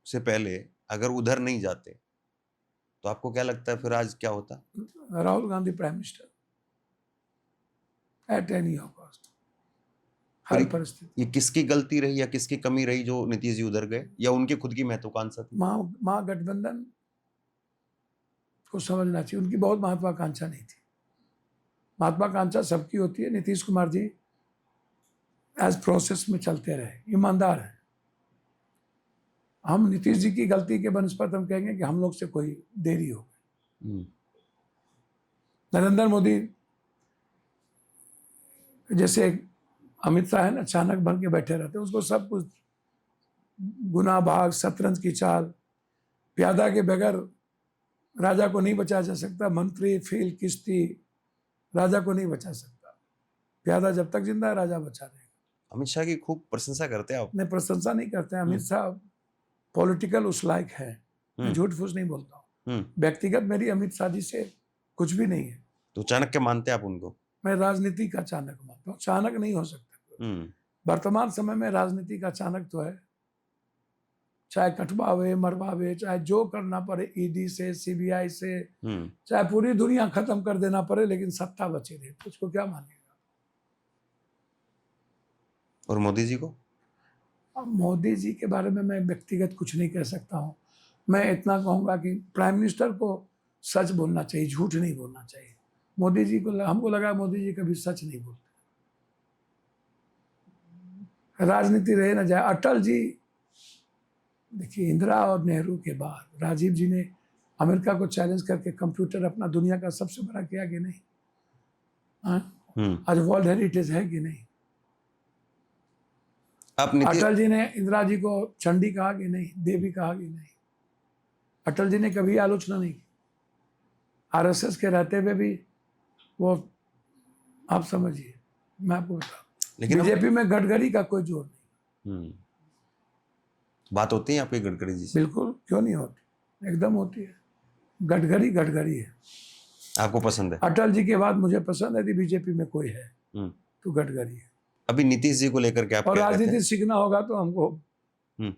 से पहले अगर उधर नहीं जाते तो आपको क्या लगता है फिर आज क्या होता?
Rahul Gandhi prime minister at any cost, हर परिस्थिति।
ये किसकी गलती रही या किसकी कमी रही जो नीतीश जी उधर गए, या उनकी खुद की महत्वाकांक्षा थी?
महागठबंधन को समझना चाहिए, उनकी बहुत महत्वाकांक्षा नहीं थी। महत्वाकांक्षा सबकी होती है। नीतीश कुमार जी एज प्रोसेस में चलते रहे, ईमानदार है। हम नीतीश जी की गलती के बनस्पत हम कहेंगे कि हम लोग से कोई देरी हो गई। नरेंद्र मोदी जैसे अमित शाह है ना, अचानक बन के बैठे रहते, उसको सब कुछ गुना भाग, शतरंज की चाल, प्यादा के बगैर राजा को नहीं बचा जा सकता। मंत्री, फील, किश्ती राजा को नहीं बचा सकता। प्यादा जब तक जिंदा है राजा बचा रहेगा।
अमित शाह की खूब प्रशंसा करते हैं आप।
नहीं, प्रशंसा नहीं करते हैं। अमित शाह पॉलिटिकल उस लायक है, मैं झूठ फूस नहीं बोलता हूँ। व्यक्तिगत मेरी अमित शाह जी से कुछ भी नहीं है।
तो चाणक्य मानते हैं आप उनको?
मैं राजनीति का चाणक मानता हूँ। चाणक नहीं हो सकता। वर्तमान समय में राजनीति का चाणक तो है, चाहे कटवावे मरवावे, चाहे जो करना पड़े, ईडी से, सीबीआई से, चाहे पूरी दुनिया खत्म कर देना पड़े, लेकिन सत्ता बचे रहे, तो उसको क्या मानेगा?
और मोदी जी को?
अब मोदी जी के बारे में मैं व्यक्तिगत कुछ नहीं कह सकता हूँ। मैं इतना कहूँगा कि प्राइम मिनिस्टर को सच बोलना चाहिए, झूठ नहीं बोलना चाहिए। मोदी जी को, हमको लगा मोदी जी कभी सच नहीं बोलते। राजनीति रहे ना जाए। अटल जी, देखिए, इंदिरा और नेहरू के बाद राजीव जी ने अमेरिका को चैलेंज करके कंप्यूटर अपना दुनिया का सबसे बड़ा किया कि नहीं? आज वर्ल्ड हेरिटेज है कि नहीं? अटल जी ने इंदिरा जी को चंडी कहा कि नहीं, देवी कहा कि नहीं? अटल जी ने कभी आलोचना नहीं की। आरएसएस के रहते हुए भी वो, आप समझिए, मैं आपको बताऊं,
लेकिन
बीजेपी में गडकरी का कोई जोर नहीं।
बात होती है आपके गडकरी जी से?
बिल्कुल, क्यों नहीं होती, एकदम होती है। गडकरी गडकरी है।
आपको पसंद है?
अटल जी के बाद मुझे पसंद है, यदि बीजेपी में कोई है
हम्म।
तो गडकरी है।
अभी नीतीश जी को लेकर के आप
और
क्या कहते
राजनीति
हैं?
सीखना होगा तो हमको,
हम्म।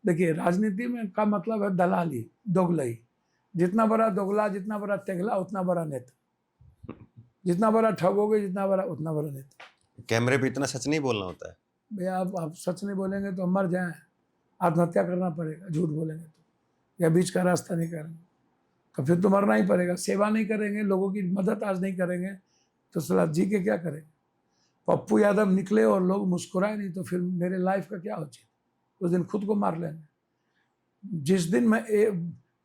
देखिए, राजनीति में का मतलब है दलाली, दोगलई। जितना बड़ा दोगला, जितना बड़ा तेगला, उतना बड़ा नेता। जितना बड़ा ठगोगे, जितना बड़ा, उतना बड़ा नेता।
कैमरे पे इतना सच नहीं बोलना होता है।
भैया, आप सच नहीं बोलेंगे तो हम मर जाएं, आत्महत्या करना पड़ेगा। झूठ बोलेंगे तो, या बीच का रास्ता नहीं करेंगे तो फिर तो मरना ही पड़ेगा। सेवा नहीं करेंगे, लोगों की मदद आज नहीं करेंगे तो सलाह जी के क्या करेंगे? पप्पू यादव निकले और लोग मुस्कुराए नहीं तो फिर मेरे लाइफ का क्या उचित? उस दिन खुद को मार लेंगे। जिस दिन मैं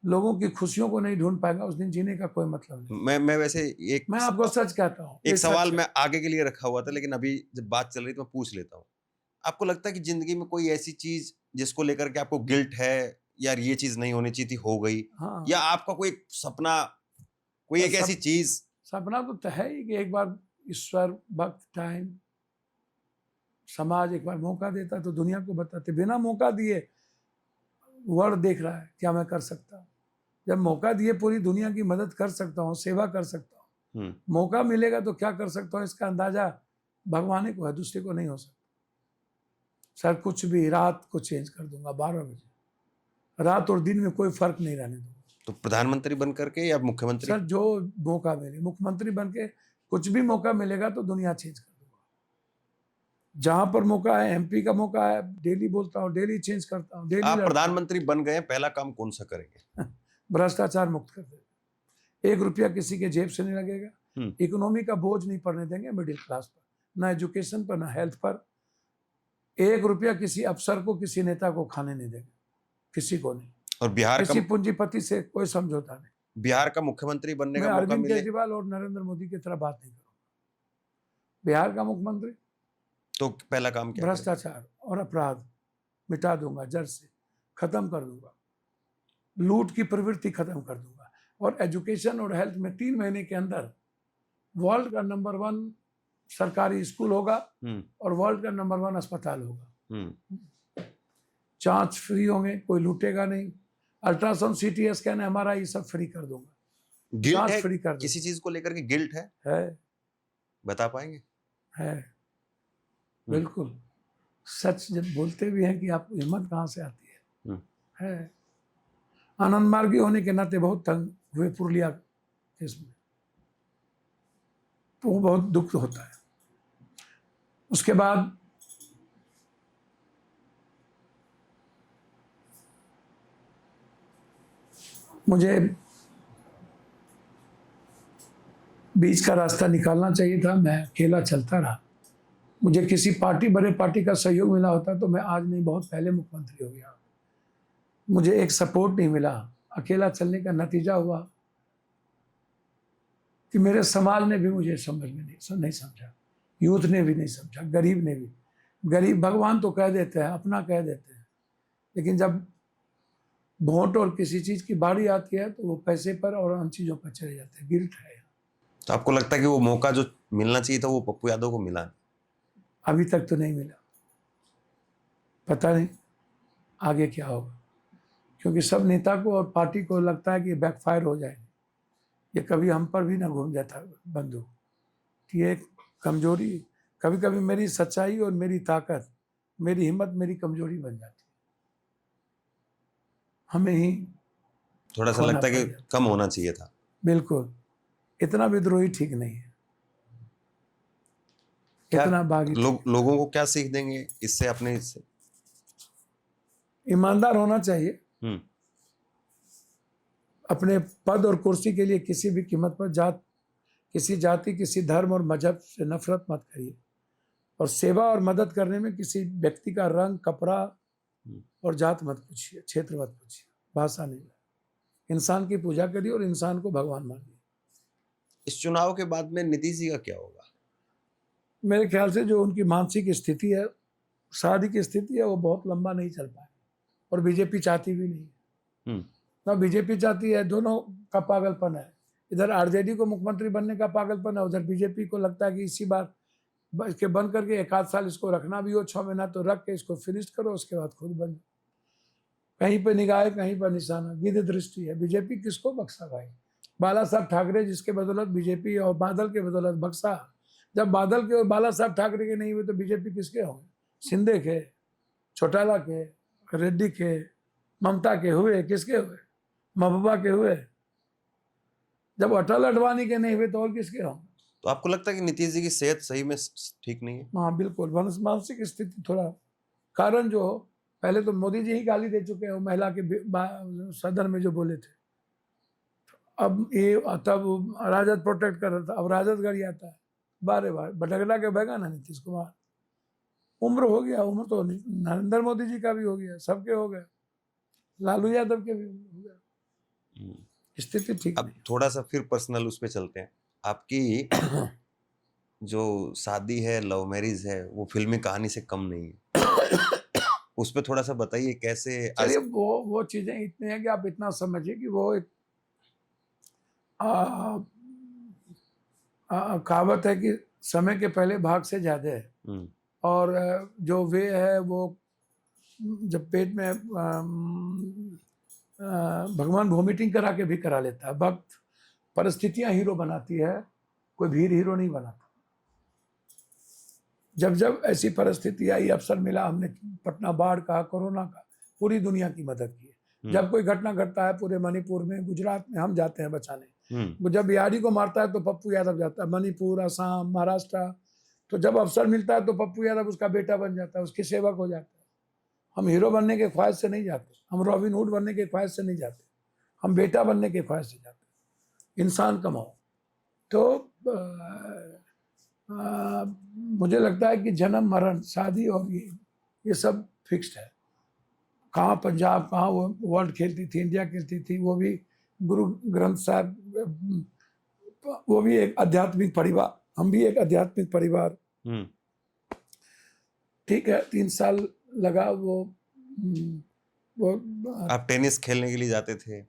लोगों की खुशियों को नहीं ढूंढ पाएगा, उस दिन जीने का कोई मतलब नहीं।
मैं वैसे
मैं आपको सच कहता हूँ।
एक सवाल मैं आगे के लिए रखा हुआ था, लेकिन अभी जब बात चल रही तो मैं पूछ लेता हूँ। आपको लगता है कि जिंदगी में कोई ऐसी चीज जिसको लेकर के आपको गिल्ट है, यार ये चीज नहीं होनी चाहिए थी, हो गई?
हाँ,
या आपका कोई सपना, कोई एक ऐसी चीज?
सपना तो है ही कि एक बार ईश्वर, वक्त, टाइम, समाज एक बार मौका देता तो दुनिया को बताते। बिना मौका दिए वर्ल्ड देख रहा है क्या मैं कर सकता हूँ। जब मौका दिए पूरी दुनिया की मदद कर सकता हूँ, सेवा कर सकता हूँ, मौका मिलेगा तो क्या कर सकता हूँ इसका अंदाजा भगवान ही को है, दूसरे को नहीं हो सकता। सर कुछ भी, रात को चेंज कर दूंगा 12 बजे, रात और दिन में कोई फर्क नहीं रहने दूंगा।
तो प्रधानमंत्री बन करके या मुख्यमंत्री?
सर जो मौका मिले, मुख्यमंत्री बन के कुछ भी मौका मिलेगा तो दुनिया चेंज कर दूंगा। जहां पर मौका है, एमपी का मौका है, डेली बोलता हूँ, डेली चेंज करता हूँ, डेली।
आप प्रधानमंत्री बन गए, पहला काम कौन सा करेंगे?
भ्रष्टाचार मुक्त कर देंगे। 1 रुपया किसी के जेब से नहीं लगेगा। इकोनॉमी का बोझ नहीं पड़ने देंगे मिडिल क्लास पर, ना एजुकेशन पर, ना हेल्थ पर। 1 रुपया किसी अफसर को, किसी नेता को खाने नहीं देंगे, किसी को नहीं।
और बिहार
किसी पूंजीपति से कोई समझौता नहीं।
बिहार का मुख्यमंत्री बनने
मैं
का मौका
अरविंद
मिले
केजरीवाल और नरेंद्र मोदी की तरह बात नहीं करूंगा। बिहार का मुख्यमंत्री
तो पहला काम क्या करें?
भ्रष्टाचार और अपराध मिटा दूंगा, जड़ से खत्म कर दूंगा, लूट की प्रवृत्ति खत्म कर दूंगा। और एजुकेशन और हेल्थ में 3 महीने के अंदर वर्ल्ड का नंबर 1 सरकारी स्कूल होगा और वर्ल्ड का नंबर 1 अस्पताल होगा। जांच फ्री होंगे, कोई लूटेगा नहीं। अल्ट्रासाउंड, सीटी स्कैन, MRI सब फ्री कर दूंगा।
गिल्ट है
फ्री कर दूंगा।
किसी चीज को लेकर के गिल्ट
है
बता पाएंगे?
है बिल्कुल। सच जब बोलते भी हैं कि आपको हिम्मत कहाँ से आती है। आनंद मार्गी होने के नाते बहुत तंग हुए पुरुलिया केस में, तो वो बहुत दुख होता है। उसके बाद मुझे बीच का रास्ता निकालना चाहिए था, मैं अकेला चलता रहा। मुझे किसी पार्टी, बड़े पार्टी का सहयोग मिला होता तो मैं आज नहीं, बहुत पहले मुख्यमंत्री हो गया। मुझे एक सपोर्ट नहीं मिला। अकेला चलने का नतीजा हुआ कि मेरे समाज ने भी मुझे समझ में नहीं समझा, यूथ ने भी नहीं समझा, गरीब ने भी। गरीब भगवान तो कह देते हैं, अपना कह देते हैं, लेकिन जब वोट और किसी चीज की बारी आती है तो वो पैसे पर और उन चीजों पर चले जाते हैं। गिल्ट है।
तो आपको लगता है कि वो मौका जो मिलना चाहिए था वो पप्पू यादव को मिला?
अभी तक तो नहीं मिला, पता नहीं आगे क्या होगा, क्योंकि सब नेता को और पार्टी को लगता है कि बैकफायर हो जाएगी, ये कभी हम पर भी ना घूम जाता बंदूक। ये एक कमजोरी, कभी कभी मेरी सच्चाई और मेरी ताकत, मेरी हिम्मत मेरी कमजोरी बन जाती है। हमें ही
थोड़ा सा लगता है कि कम होना चाहिए था।
बिल्कुल, इतना विद्रोही ठीक नहीं है, इतना बागी।
लोगों को क्या सीख देंगे इससे, अपने इससे?
ईमानदार होना चाहिए। अपने पद और कुर्सी के लिए किसी भी कीमत पर किसी जाति, किसी धर्म और मजहब से नफरत मत करिए। और सेवा और मदद करने में किसी व्यक्ति का रंग, कपड़ा और जात मत पूछिए, क्षेत्र मत पूछिए, भाषा नहीं। इंसान की पूजा करिए और इंसान को भगवान मानिए।
इस चुनाव के बाद में नीतीश जी का क्या होगा?
मेरे ख्याल से जो उनकी मानसिक स्थिति है, शारीरिक स्थिति है, वो बहुत लंबा नहीं चल पाए और बीजेपी चाहती भी नहीं। ना बीजेपी चाहती है, दोनों का पागलपन है। इधर आरजेडी को मुख्यमंत्री बनने का पागलपन है, उधर बीजेपी को लगता है कि इसी बार इसके बंद करके एक आध साल इसको रखना भी हो, 6 महीना तो रख के इसको फिनिश करो, उसके बाद खुद बन। कहीं पे निगाह है, कहीं पर निशाना, गिद्ध दृष्टि है। बीजेपी किसको बख्शा भाई? बाला साहब ठाकरे जिसके बदौलत बीजेपी, और बादल के बदौलत बख्शा। जब बादल के और बाला साहब ठाकरे के नहीं हुए तो बीजेपी किसके होंगे? शिंदे के, चौटाला के, रेड्डी के, ममता के हुए, किसके हुए? महबूबा के हुए। जब अटल अडवाणी के नहीं हुए तो और किसके होंगे?
तो आपको लगता है कि नीतीश जी की सेहत सही में ठीक नहीं है?
हाँ बिल्कुल, मानसिक स्थिति थोड़ा, कारण जो हो, पहले तो मोदी जी ही गाली दे चुके हैं महिला के सदन में जो बोले थे। अब ये तब राजद प्रोटेक्ट कर रहा था, अब राजद गड़ी आता है, बारे बार भटकला के बहेगा ना नीतीश कुमार। उम्र हो गया, उम्र तो नरेंद्र मोदी जी का भी हो गया, सबके हो गया, लालू यादव के भी हो गया। स्थिति ठीक
अब थोड़ा सा फिर पर्सनल उस पे चलते हैं। आपकी जो शादी है, लव मैरिज है, वो फिल्मी कहानी से कम नहीं है। उस पे थोड़ा सा बताइए कैसे।
चलिए वो चीजें इतनी है कि आप इतना समझिए कि वो एक कहावत है कि समय के पहले भाग से ज्यादा है। और जो वे है वो जब पेट में भगवान वॉमिटिंग करा के भी करा लेता है। वक्त, परिस्थितियां हीरो बनाती है, कोई भीड़ हीरो नहीं बनाता। जब जब ऐसी परिस्थिति आई, अवसर मिला, हमने पटना बाढ़ का, कोरोना का, पूरी दुनिया की मदद की है। जब कोई घटना घटता है पूरे मणिपुर में, गुजरात में, हम जाते हैं बचाने। जब बिहारी को मारता है तो पप्पू यादव जाता है, मणिपुर, असम, महाराष्ट्र। तो जब अवसर मिलता है तो पप्पू यादव उसका बेटा बन जाता है, उसके सेवक हो जाता है। हम हीरो बनने के ख्वाहिश से नहीं जाते, हम रॉबिन हुड बनने के ख्वाहिश से नहीं जाते, हम बेटा बनने के ख्वाहिश से जाते। इंसान कमाओ। तो मुझे लगता है कि जन्म, मरण, शादी और ये सब फिक्स्ड है। कहाँ पंजाब, कहाँ वो वर्ल्ड खेलती थी, इंडिया खेलती थी, वो भी गुरु ग्रंथ साहब, वो भी एक आध्यात्मिक परिवार, हम भी एक आध्यात्मिक परिवार। ठीक है, 3 साल लगा वो
आप टेनिस खेलने के लिए जाते थे?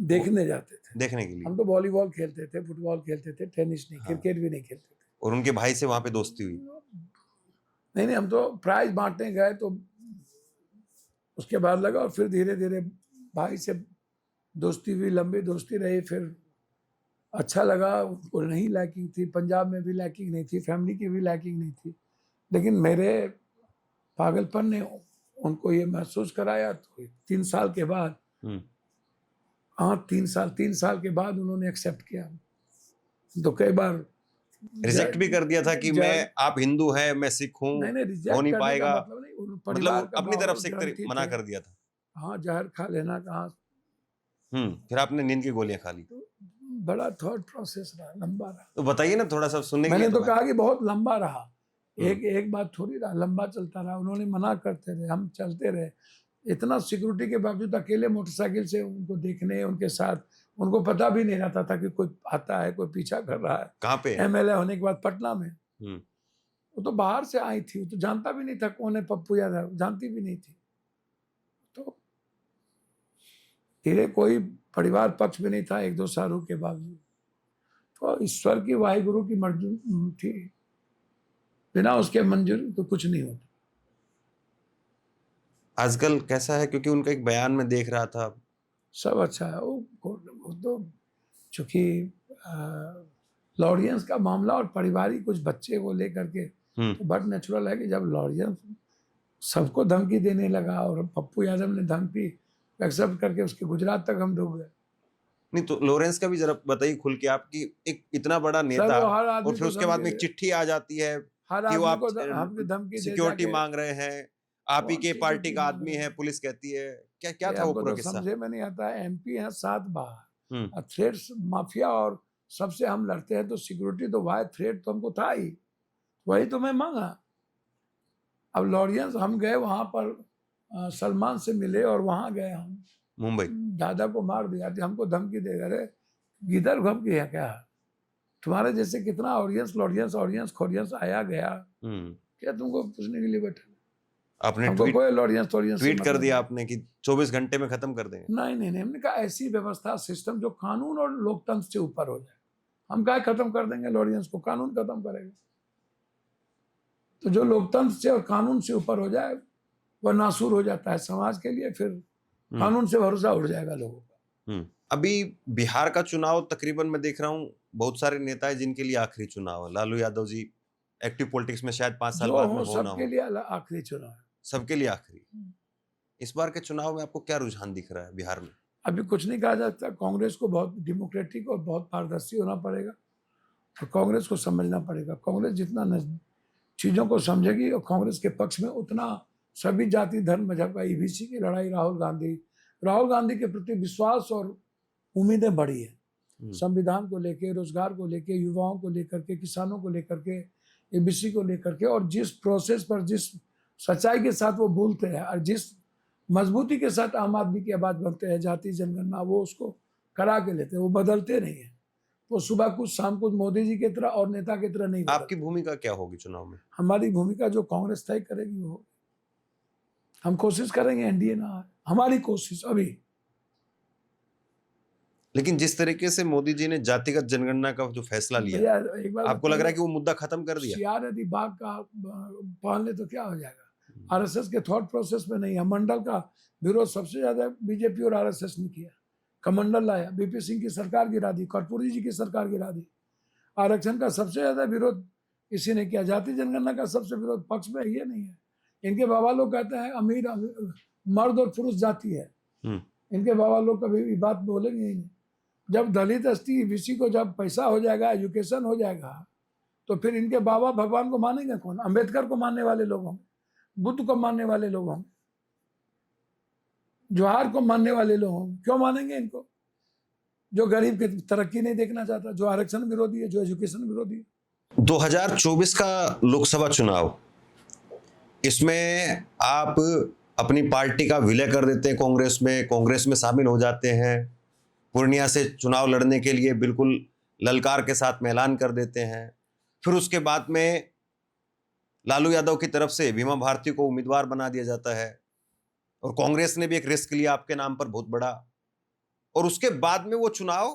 देखने जाते थे,
देखने के लिए।
हम तो वॉलीबॉल खेलते थे, फुटबॉल खेलते थे, टेनिस नहीं, क्रिकेट भी नहीं खेलते थे।
और उनके भाई से वहां पे दोस्ती हुई?
नहीं, हम तो प्राइज बांटने गए तो उसके बाद लगा, और फिर धीरे धीरे भाई से दोस्ती हुई, लंबी दोस्ती रही। फिर अच्छा लगा, उनको नहीं लैकिंग थी, पंजाब में भी लैकिंग नहीं थी, फैमिली की भी लैकिंग नहीं थी, लेकिन मेरे पागलपन ने उनको ये महसूस कराया। तो 3 साल के बाद, हाँ 3 साल के बाद उन्होंने एक्सेप्ट किया। तो कई बार
रिजेक्ट भी कर दिया था कि मैं, आप हिंदू हैं, मैं सिख हूँ,
नहीं
हो नहीं पाएगा,
मतलब
अपनी तरफ से मना कर दिया था।
हाँ, जहर खा लेना कहाँ।
फिर आपने नींद की गोलियां खा ली।
तो बड़ा थॉट प्रोसेस रहा, लंबा रहा।
तो बताइए ना थोड़ा सा, सुनने के लिए।
मैंने तो कहा कि बहुत लंबा रहा, एक बात थोड़ी रहा, लंबा चलता रहा। उन्होंने मना करते रहे, हम चलते रहे। इतना सिक्योरिटी के बावजूद अकेले मोटरसाइकिल से उनको देखने, उनके साथ, उनको पता भी नहीं रहता था कि कोई आता है, कोई पीछा कर रहा है।
कहाँ पे?
एमएलए होने के बाद पटना में। वो तो बाहर से आई थी, वो तो जानता भी नहीं था कौन है पप्पू यादव, जानती भी नहीं थी। तो धीरे, कोई परिवार पक्ष में नहीं था 1-2 सालों के बावजूद। तो ईश्वर की, वाहिगुरु की मर्जी थी, बिना उसके मंजूरी तो कुछ नहीं होता।
आजकल कैसा है, क्योंकि उनका एक बयान में देख रहा था।
सब अच्छा है। वो तो चूंकि लॉरियंस का मामला और पारिवारिक कुछ बच्चे को लेकर के, तो बट नेचुरल है कि जब लॉरियंस सबको धमकी देने लगा और पप्पू यादव ने धमकी एक्सेप्ट करके उसके गुजरात तक हम डूब गए।
नहीं तो लॉरेंस का भी जरा बताइए खुल के, आपकी एक इतना बड़ा नेता, और फिर उसके बाद में एक चिट्ठी आ जाती है कि वो आप सिक्योरिटी मांग रहे हैं, आप ही के पार्टी का आदमी है, पुलिस कहती है। क्या क्या था वो पूरा किस्सा?
समझे में नहीं आता। एमपी है 7 बार, थ्रेट्स माफिया और सबसे हम लड़ते हैं, तो सिक्योरिटी तो वाई थ्रेट तो हमको था ही, वही तो मैं मांगा। अब लॉरियंस हम गए वहां पर, सलमान से मिले, और वहां गए हम
मुंबई,
दादा को मार दिया, हमको धमकी देगा। अरे गिदर घम गया क्या? तुम्हारे जैसे कितना ऑडियंस, लॉरियंस, ऑडियंस, खोडियंस आया गया, क्या तुमको पूछने के लिए बैठे?
आपने
हमको कोई ऑडियंस ऑडियंस
ट्वीट कर दिया आपने कि 24 घंटे में खत्म कर देंगे।
नहीं नहीं नहीं, हमने कहा ऐसी व्यवस्था सिस्टम जो कानून और लोकतंत्र से ऊपर हो जाए। हम क्या खत्म कर देंगे ऑडियंस को, कानून खत्म करेगा। तो जो लोकतंत्र से और कानून से ऊपर हो जाए वह नासूर हो जाता है समाज के लिए, फिर कानून से भरोसा उड़ जाएगा लोगों का।
अभी बिहार का चुनाव तकरीबन मैं देख रहा हूँ बहुत सारे नेता है जिनके लिए आखिरी चुनाव है। लालू यादव जी एक्टिव पॉलिटिक्स में शायद 5 साल बाद में हो ना
सबके
हो,
लिए आखिरी चुनाव है,
सबके लिए आखिरी। इस बार के चुनाव में आपको क्या रुझान दिख रहा है बिहार में?
अभी कुछ नहीं कहा जाता। कांग्रेस को बहुत डेमोक्रेटिक और बहुत पारदर्शी होना पड़ेगा और कांग्रेस को समझना पड़ेगा। कांग्रेस जितना चीज़ों को समझेगी और कांग्रेस के पक्ष में उतना सभी जाति धर्म मजहब का ईबीसी की लड़ाई, राहुल गांधी के प्रति विश्वास और उम्मीदें बढ़ी है। संविधान को लेकर, रोजगार को लेकर, युवाओं को लेकर के, किसानों को लेकर के, ईबीसी को लेकर के, और जिस प्रोसेस पर, जिस सच्चाई के साथ वो बोलते हैं और जिस मजबूती के साथ आम आदमी की आवाज बनते हैं, जाति जनगणना, वो उसको करा के लेते हैं, वो बदलते नहीं है। वो सुबह कुछ शाम कुछ मोदी जी की तरह और नेता की तरह नहीं।
आपकी भूमिका क्या होगी चुनाव में?
हमारी भूमिका जो कांग्रेस तय करेगी वो, हम कोशिश करेंगे एनडीए ना आए, हमारी कोशिश अभी।
लेकिन जिस तरीके से मोदी जी ने जातिगत जनगणना का जो फैसला लिया,
एक बार
आपको लग रहा है कि वो मुद्दा खत्म कर दिया?
सियार यदि बाघ का पाल ले तो क्या हो जाएगा? आरएसएस के थॉट प्रोसेस में नहीं है। मंडल का विरोध सबसे ज्यादा बीजेपी और आरएसएस ने किया। कमंडल लाया, बीपी सिंह की सरकार गिरा दी, कर्पूरी जी की सरकार गिरा दी। आरक्षण का सबसे ज्यादा विरोध इसी ने किया। जाति जनगणना का सबसे विरोध पक्ष में ये नहीं है। इनके बाबा लोग कहते हैं अमीर मर्द और पुरुष जाति है। इनके बाबा लोग कभी भी बात बोलेंगे ही नहीं। जब दलित एसटी बीसी को जब पैसा हो जाएगा, एजुकेशन हो जाएगा, तो फिर इनके बाबा भगवान को मानेंगे कौन? अंबेडकर को मानने वाले लोग होंगे, बुद्ध को मानने वाले लोग होंगे, जवाहर को मानने वाले लोग होंगे। क्यों मानेंगे इनको? जो गरीब की तरक्की नहीं देखना चाहता, जो आरक्षण विरोधी है, जो एजुकेशन विरोधी है।
2024 का लोकसभा चुनाव, इसमें आप अपनी पार्टी का विलय कर देते हैं, कांग्रेस में शामिल हो जाते हैं, पूर्णिया से चुनाव लड़ने के लिए बिल्कुल ललकार के साथ में ऐलान कर देते हैं। फिर उसके बाद में लालू यादव की तरफ से बीमा भारती को उम्मीदवार बना दिया जाता है और कांग्रेस ने भी एक रिस्क लिया आपके नाम पर बहुत बड़ा। और उसके बाद में वो चुनाव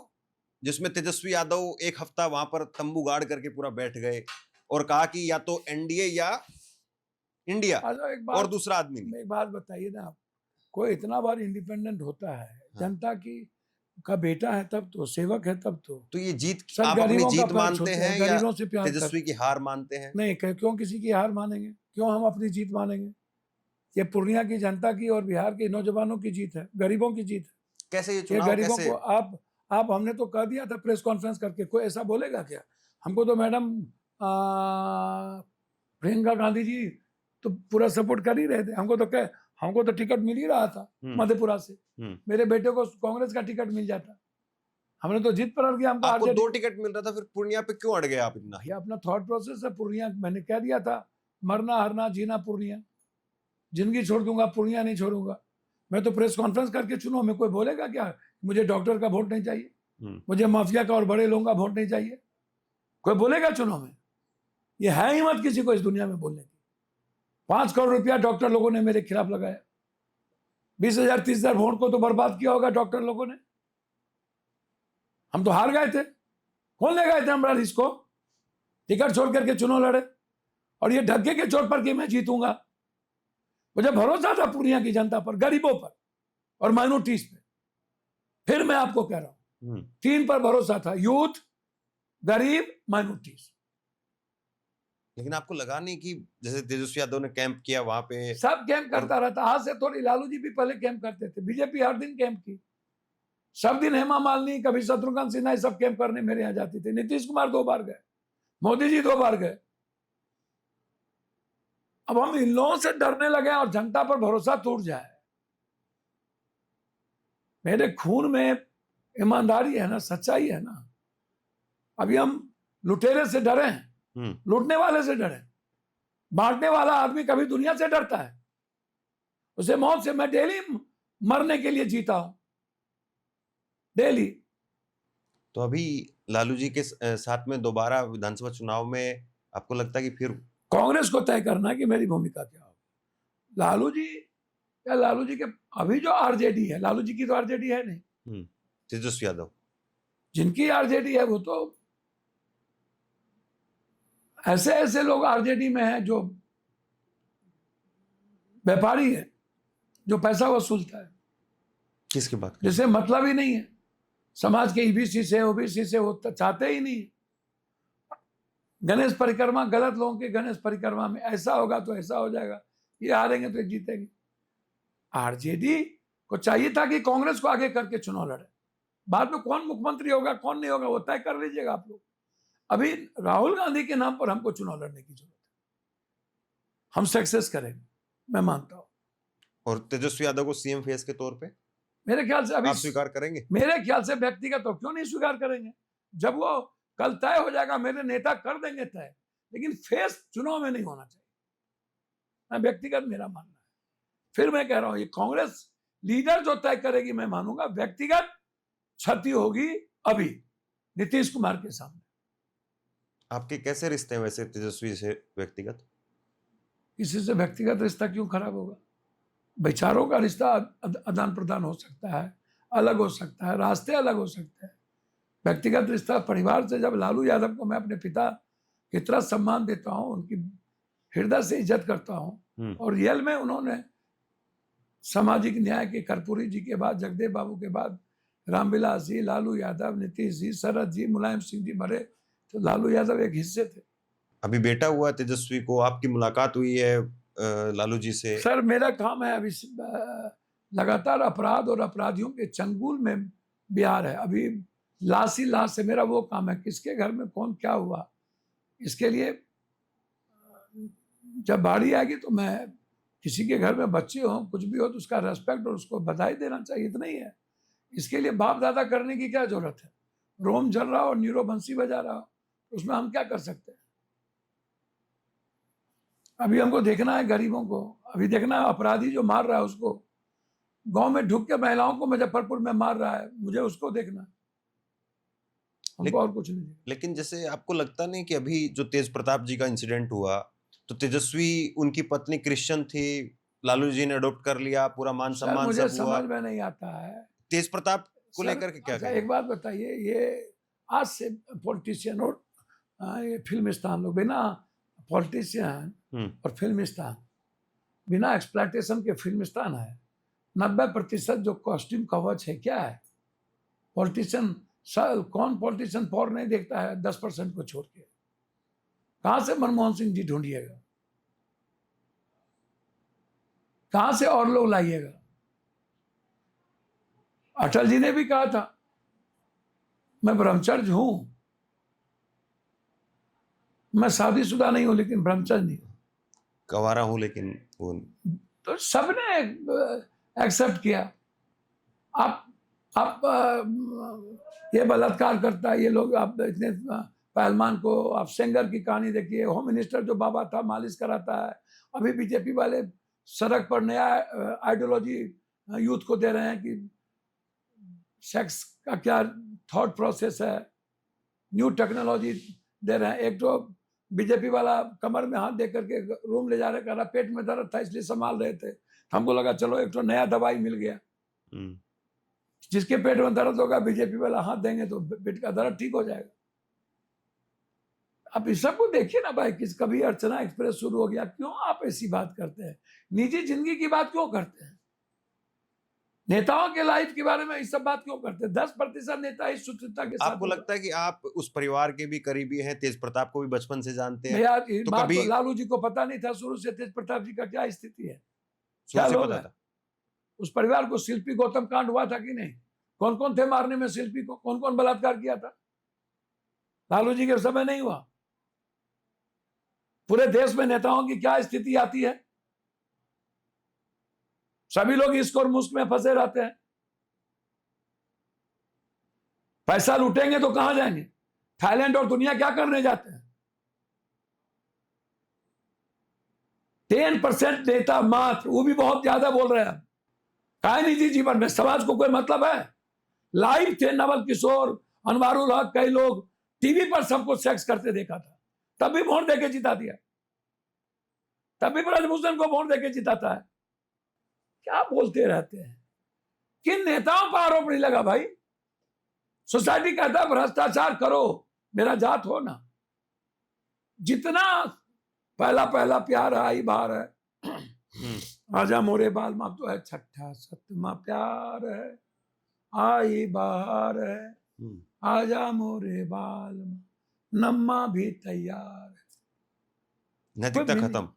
जिसमें तेजस्वी यादव एक हफ्ता वहां पर तंबू गाड़ करके पूरा बैठ गए और कहा कि या तो एनडीए या इंडिया, और दूसरा आदमी नहीं।
एक बात बताइए ना, कोई इतना बार इंडिपेंडेंट होता है, जनता की का बेटा है तब तो, सेवक है तब तो
ये जीत आप अपनी जीत मानते हैं या
गरीबों से प्यार
तेजस्वी की हार मानते हैं?
नहीं, क्यों किसी की हार मानेंगे? क्यों हम अपनी जीत मानेंगे? ये पूर्णिया की जनता की और बिहार के नौजवानों की जीत है, गरीबों की जीत है।
कैसे ये चुनाव
गरीबों को आप हमने तो कह दिया था प्रेस कॉन्फ्रेंस करके, कोई ऐसा बोलेगा क्या? हमको तो मैडम प्रियंका गांधी जी तो पूरा सपोर्ट कर ही रहे थे। हमको तो टिकट मिल ही रहा था मधेपुरा से। मेरे बेटे को कांग्रेस का टिकट मिल जाता। हमने तो जीत पर किया।
आपको 2 टिकट मिल रहा था, फिर पूर्णिया पे क्यों अड़ गए आप इतना?
ये अपना थॉट प्रोसेस है। पूर्णिया मैंने कह दिया था, मरना हरना जीना पूर्णिया, जिंदगी छोड़ दूंगा, पूर्णिया नहीं छोड़ूंगा। मैं तो प्रेस कॉन्फ्रेंस करके चुनाव में, कोई बोलेगा क्या मुझे डॉक्टर का वोट नहीं चाहिए, मुझे माफिया का और बड़े लोगों का वोट नहीं चाहिए? कोई बोलेगा चुनाव में? ये है हिम्मत किसी को इस दुनिया में बोलने की? 5 करोड़ रुपया डॉक्टर लोगों ने मेरे खिलाफ लगाया। 20,000 30,000 वोट को तो बर्बाद किया होगा डॉक्टर लोगों ने। हम तो हार गए थे। कौन ले गए थे हमारा रिस्क को? टिकट छोड़ करके चुनाव लड़े और ये ढक्के के चोट पर कि मैं जीतूंगा। मुझे भरोसा था पूर्णिया की जनता पर, गरीबों पर और माइनॉरिटीज पे। फिर मैं आपको कह रहा हूं, 3 पर भरोसा था, यूथ, गरीब, माइनॉरिटीज।
लेकिन आपको लगा नहीं कि जैसे तेजस्वी यादव ने कैंप किया वहां पे?
सब कैंप करता रहता। आज से थोड़ी लालू जी भी पहले कैंप करते थे। बीजेपी हर दिन कैंप की, सब दिन हेमा मालिनी, कभी शत्रुघ्न सिन्हा, सब कैंप करने मेरे यहाँ जाती थी। नीतीश कुमार 2 बार गए, मोदी जी 2 बार गए। अब हम इन लोगों से डरने लगे और जनता पर भरोसा टूट जाए। मेरे खून में ईमानदारी है ना, सच्चाई है ना। अभी हम लुटेरे से डरे हैं, लूटने वाले से डरे। बांटने वाला आदमी कभी दुनिया से डरता है? उसे मौत से मैं डेली मरने के लिए जीता हूं, डेली।
तो अभी लालू जी के साथ में दोबारा विधानसभा चुनाव में आपको लगता है कि फिर
कांग्रेस को तय करना है कि मेरी भूमिका क्या होगी? लालू जी या लालू जी के अभी जो आरजेडी है, लालू जी की तो आरजेडी है नहीं,
तेजस्वी यादव,
जिनकी आरजेडी है वो तो ऐसे ऐसे लोग आरजेडी में हैं जो व्यापारी है, जो पैसा वसूलता है,
किसकी बात कर
जिसे मतलब ही नहीं है समाज के ईबीसी से ओबीसी से, वो चाहते ही नहीं। गणेश परिक्रमा, गलत लोगों की गणेश परिक्रमा में ऐसा होगा तो ऐसा हो जाएगा, ये हारेंगे तो जीतेंगे। आरजेडी को चाहिए था कि कांग्रेस को आगे करके चुनाव लड़े, बाद में कौन मुख्यमंत्री होगा कौन नहीं होगा वो तय कर लीजिएगा आप लोग। अभी राहुल गांधी के नाम पर हमको चुनाव लड़ने की जरूरत है, हम सक्सेस करेंगे, मैं मानता हूं।
और तेजस्वी यादव को सीएम फेस के तौर पे
मेरे ख्याल से अभी
आप स्वीकार करेंगे?
मेरे ख्याल से व्यक्तिगत तो क्यों नहीं स्वीकार करेंगे, जब वो कल तय हो जाएगा, मेरे नेता कर देंगे तय, लेकिन फेस चुनाव में नहीं होना चाहिए, मैं व्यक्तिगत मेरा मानना है। फिर मैं कह रहा हूं ये कांग्रेस लीडर जो तय करेगी मैं मानूंगा, व्यक्तिगत क्षति होगी अभी नीतीश कुमार के सामने।
आपके कैसे रिश्ते हैं वैसे तेजस्वी से व्यक्तिगत?
किसी से व्यक्तिगत रिश्ता क्यों खराब होगा? विचारों का रिश्ता आदान प्रदान हो सकता है, अलग हो सकता है, रास्ते अलग हो सकते हैं। व्यक्तिगत रिश्ता परिवार से, जब लालू यादव को मैं अपने पिता की तरह सम्मान देता हूं, उनकी हृदय से इज्जत करता हूं, और रियल में उन्होंने सामाजिक न्याय के कर्पूरी जी के बाद, जगदेव बाबू के बाद रामविलास जी, लालू यादव, नीतीश जी, शरद जी, मुलायम सिंह जी भरे, तो लालू यादव एक हिस्से थे।
अभी बेटा हुआ तेजस्वी को, आपकी मुलाकात हुई है लालू जी से?
सर मेरा काम है अभी लगातार अपराध और अपराधियों के चंगुल में बिहार है, अभी लाश ही लाश है, मेरा वो काम है, किसके घर में कौन क्या हुआ, इसके लिए जब बारी आएगी तो मैं, किसी के घर में बच्चे हो कुछ भी हो तो उसका रेस्पेक्ट और उसको बधाई देना चाहिए, इतना ही है। इसके लिए बाप दादा करने की क्या जरूरत है? रोम जल रहा हो, नीरो बंसी बजा रहा हो, उसमें हम क्या कर सकते हैं? अभी हमको देखना है गरीबों को, अभी देखना है अपराधी जो मार रहा है उसको, गांव में ढुक के महिलाओं को मुजफ्फरपुर में मार रहा है, मुझे उसको देखना है, हमको और कुछ नहीं।
लेकिन जैसे आपको लगता नहीं कि अभी जो तेज प्रताप जी का इंसिडेंट हुआ, तो तेजस्वी, उनकी पत्नी क्रिश्चियन थी, लालू जी ने अडॉप्ट कर लिया, पूरा मान सम्मान
मुझे
सब हुआ,
समझ में नहीं आता है
तेज प्रताप को लेकर के क्या
अच्छा,
कहें?
एक बात बताइए, ये आज से पॉलिटिशियन और ये फिल्म स्टार लोग, बिना पॉलिटिशियन और फिल्म स्टार, बिना एक्सप्लॉयटेशन के फिल्म स्टार है, 90% जो कॉस्ट्यूम कवच है क्या है? पॉलिटिशियन, कौन पॉलिटिशियन पॉर नहीं देखता है 10% को छोड़ के? कहां से मनमोहन सिंह जी ढूंढिएगा, कहां से और लोग लाइएगा? अटल जी ने भी कहा था मैं ब्रह्मचर्य हूं, मैं शादीशुदा नहीं हूं लेकिन ब्रह्मचर्य नहीं हूं,
गवारा हूं लेकिन वो,
तो सबने एक्सेप्ट किया। आप ये बलात्कार करता है ये लोग, आप इतने पहलवान को, आप सेंगर की कहानी देखिए, होम मिनिस्टर जो बाबा था मालिश कराता है, अभी बीजेपी वाले सड़क पर नया आइडियोलॉजी यूथ को दे रहे हैं कि सेक्स का क्या थॉट प्रोसेस है, न्यू टेक्नोलॉजी दे रहे हैं। एक तो बीजेपी वाला कमर में हाथ दे करके रूम ले जा रहे, कह रहा पेट में दर्द था इसलिए संभाल रहे थे, हमको लगा चलो एक तो नया दवाई मिल गया, जिसके पेट में दर्द होगा बीजेपी वाला हाथ देंगे तो पेट का दर्द ठीक हो जाएगा। अब इस सबको देखिए ना भाई, किस कभी अर्चना एक्सप्रेस शुरू हो गया, क्यों आप ऐसी बात करते हैं? निजी जिंदगी की बात क्यों करते हैं? नेताओं के लाइफ के बारे में इस सब बात क्यों करते हैं? 10% नेता इस सुचिता के साथ।
आपको लगता है कि आप उस परिवार के भी करीबी हैं, तेज प्रताप को भी बचपन से जानते हैं?
यार
तो
बात
कभी
तो लालू जी को पता नहीं था शुरू से तेज प्रताप जी का क्या स्थिति है,
शुरू
क्या
से
लोग
पता
हैं?
था?
उस परिवार को शिल्पी गौतम कांड हुआ था कि नहीं? कौन कौन थे मारने में शिल्पी को? कौन कौन बलात्कार किया था? लालू जी के समय नहीं हुआ? पूरे देश में नेताओं की क्या स्थिति आती है? सभी लोग इसको और मुश्क में फंसे रहते हैं। पैसा लूटेंगे तो कहां जाएंगे? थाईलैंड और दुनिया क्या करने जाते हैं? 10% नेता मात्र, वो भी बहुत ज्यादा बोल रहे हैं। काय निजी जीवन में समाज को कोई मतलब है? लाइव थे नवल किशोर, अनवारुल हक, कई लोग टीवी पर सबको सेक्स करते देखा था, तब भी वोट देके जिता दिया। तब भी ब्रजभूषण को वोट देके जिताता है। क्या बोलते रहते हैं? किन नेताओं पर आरोप नहीं लगा भाई? सोसाइटी कहता है भ्रष्टाचार करो, मेरा जात हो ना। जितना पहला पहला प्यार आई बार है, आजा मोरे बाल माँ, तो है छठा सतमा प्यार है, आई बाहर है, आजा मोरे बाल माँ, नम्मा भी तैयार है।
नैतिकता खत्म।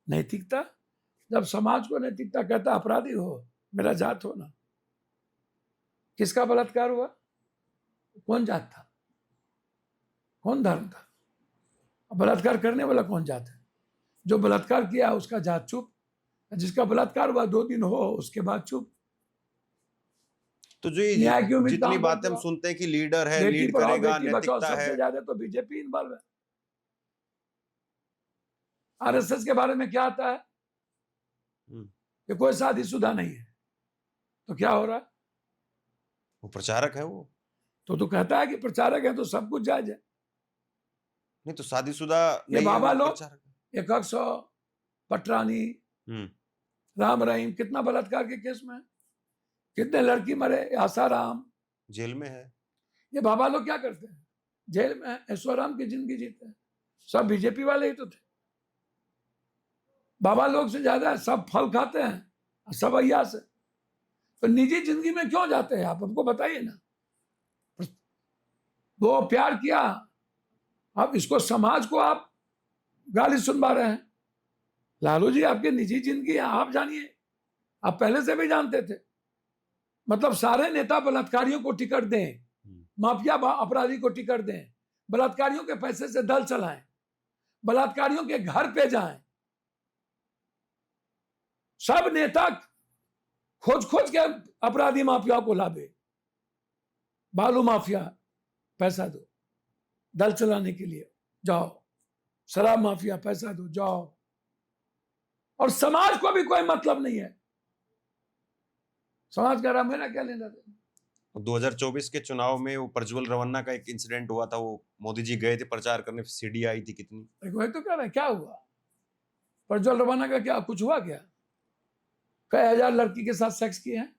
नैतिकता, जब समाज को नैतिकता कहता अपराधी हो, मेरा जात हो ना। किसका बलात्कार हुआ? कौन जात था? कौन धर्म था? बलात्कार करने वाला कौन जात है? जो बलात्कार किया उसका जात चुप, जिसका बलात्कार हुआ 2 दिन हो उसके बाद चुप।
तो जो ये
न्याय की उम्मीद
जितनी
कहाँ
बातें हम
करते हो?
सुनते हैं कि लीडर है,
बेटी
लीड
पढ़ाओ
करेगा,
बेटी बचाओ,
नैतिकता है,
सबसे ज्यादा तो बीजेपी इन्वॉल्व है। आरएसएस के बारे में क्या आता है कि कोई शादीशुदा नहीं है, तो क्या हो रहा है?
वो प्रचारक है वो।
तो कहता है कि प्रचारक है तो सब कुछ जायज है।
नहीं तो शादीशुदा
ये
नहीं है,
बाबा
वो
लोग
प्रचारक है।
100 पटरानी, राम रहीम, कितना बलात्कार के केस में, कितने लड़की मरे, आसाराम
जेल में है।
ये बाबा लोग क्या करते हैं? जेल में ऐश्वर्याराम की जिंदगी जीते हैं। सब बीजेपी वाले ही तो थे। बाबा लोग से ज्यादा सब फल खाते हैं, सब अय्यास है। तो निजी जिंदगी में क्यों जाते हैं आप? हमको बताइए ना। वो प्यार किया, अब इसको समाज को आप गाली सुनवा रहे हैं। लालू जी आपकी निजी जिंदगी है, आप जानिए, आप पहले से भी जानते थे। मतलब सारे नेता बलात्कारियों को टिकट दें, माफिया अपराधी को टिकट दें, बलात्कारियों के पैसे से दल चलाएं, बलात्कारियों के घर पे जाएं, सब नेता खोज खोज के अपराधी माफिया को लावे। बालू माफिया पैसा दो दल चलाने के लिए, जाओ। शराब माफिया पैसा दो, जाओ। और समाज को भी कोई मतलब नहीं है। समाज का राम मेरा क्या लेना देना?
2024 के चुनाव में वो प्रज्वल रवन्ना का एक इंसिडेंट हुआ था, वो मोदी जी गए थे प्रचार करने, सीडी आई थी कितनी।
वही तो कह रहे हैं, क्या हुआ? प्रज्वल रवन्ना का क्या कुछ हुआ? क्या कई हजार लड़की के साथ सेक्स किए हैं?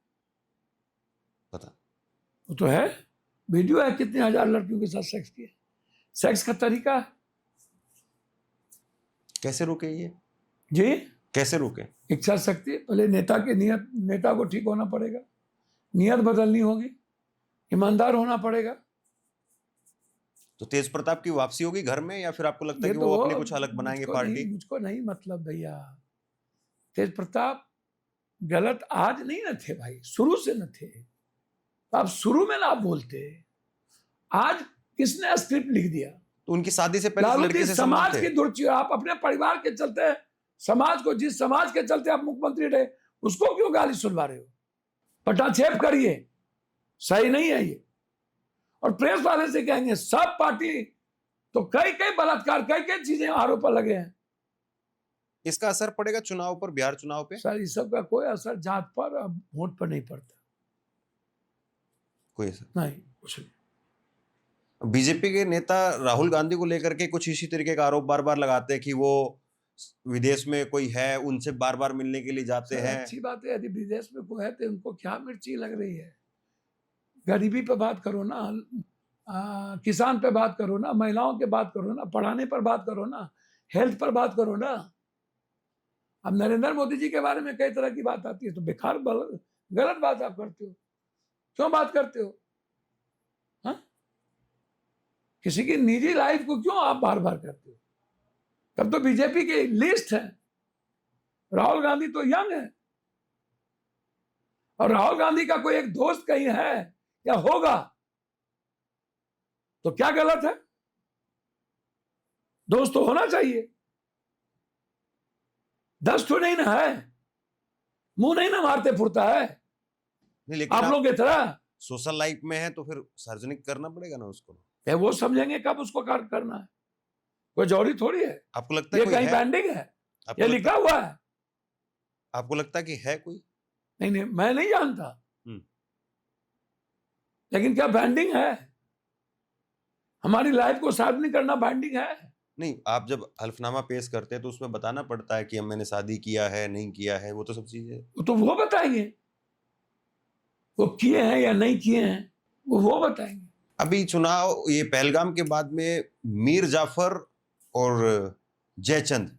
पता
वो तो है, वीडियो है, कितने हजार लड़कियों के साथ सेक्स किए। सेक्स का तरीका है।
कैसे रुके ये?
जी,
कैसे रुके?
इच्छा शक्ति। पहले नेता के नियत, नेता को ठीक होना पड़ेगा, नियत बदलनी होगी, ईमानदार होना पड़ेगा।
तो तेज प्रताप की वापसी होगी घर में, या फिर आपको लगता है कि वो अपने कुछ अलग बनाएंगे पार्टी?
मुझको नहीं मतलब भैया। तेज प्रताप गलत आज नहीं न थे भाई, शुरू से न थे। आप शुरू में ना बोलते। आज किसने स्क्रिप्ट लिख दिया?
तो उनकी शादी से पहले लड़की से
समाज की दुर्ची, आप अपने परिवार के चलते, समाज को, जिस समाज के चलते आप मुख्यमंत्री रहे, उसको क्यों गाली सुनवा रहे हो? पटाक्षेप करिए, सही नहीं है ये। और प्रेस वाले से कहेंगे सब पार्टी, तो कई कई बलात्कार, कई कई चीजें आरोप लगे हैं।
इसका असर पड़ेगा चुनाव पर, बिहार चुनाव पे?
सर इस सब का कोई असर जात पर, अब वोट पर नहीं पड़ता।
कोई असर
नहीं, कुछ नहीं।
बीजेपी के नेता राहुल गांधी को लेकर के कुछ इसी तरीके का आरोप बार बार लगाते हैं कि वो विदेश में कोई है, उनसे बार बार मिलने के लिए जाते हैं।
अच्छी बात है, यदि विदेश में कोई है तो उनको क्या मिर्ची लग रही है? गरीबी पे बात करो ना, किसान पे बात करो ना, महिलाओं के बात करो ना, पढ़ाने पर बात करो ना, हेल्थ पर बात करो ना। अब नरेंद्र मोदी जी के बारे में कई तरह की बात आती है, तो बेकार गलत बात आप करते हो। क्यों बात करते हो? हाँ, किसी की निजी लाइफ को क्यों आप बार बार करते हो? तब तो बीजेपी की लिस्ट है। राहुल गांधी तो यंग है, और राहुल गांधी का कोई एक दोस्त कहीं है या होगा तो क्या गलत है? दोस्त तो होना चाहिए। 10 तो नहीं ना है, मुंह नहीं ना मारते फुरता है।
नहीं, लेकिन
आप लोग की तरह
सोशल लाइफ में है तो फिर सार्वजनिक करना पड़ेगा ना उसको।
वो समझेंगे कब उसको कार्य करना है। कोई जरूरी थोड़ी है।
आपको लगता है
ये कहीं बैंडिंग है? ये लिखा हुआ है?
आपको लगता है कि है कोई?
नहीं नहीं, मैं नहीं जानता, लेकिन क्या बैंडिंग है? हमारी लाइफ को सार्वजनिक करना बैंडिंग है?
नहीं, आप जब हल्फनामा पेश करते हैं तो उसमें बताना पड़ता है कि हम मैंने शादी किया है, नहीं किया है, वो तो सब चीजें।
तो वो बताएंगे, वो किए हैं या नहीं किए हैं, वो बताएंगे।
अभी चुनाव, ये पहलगाम के बाद में मीर जाफर और जयचंद,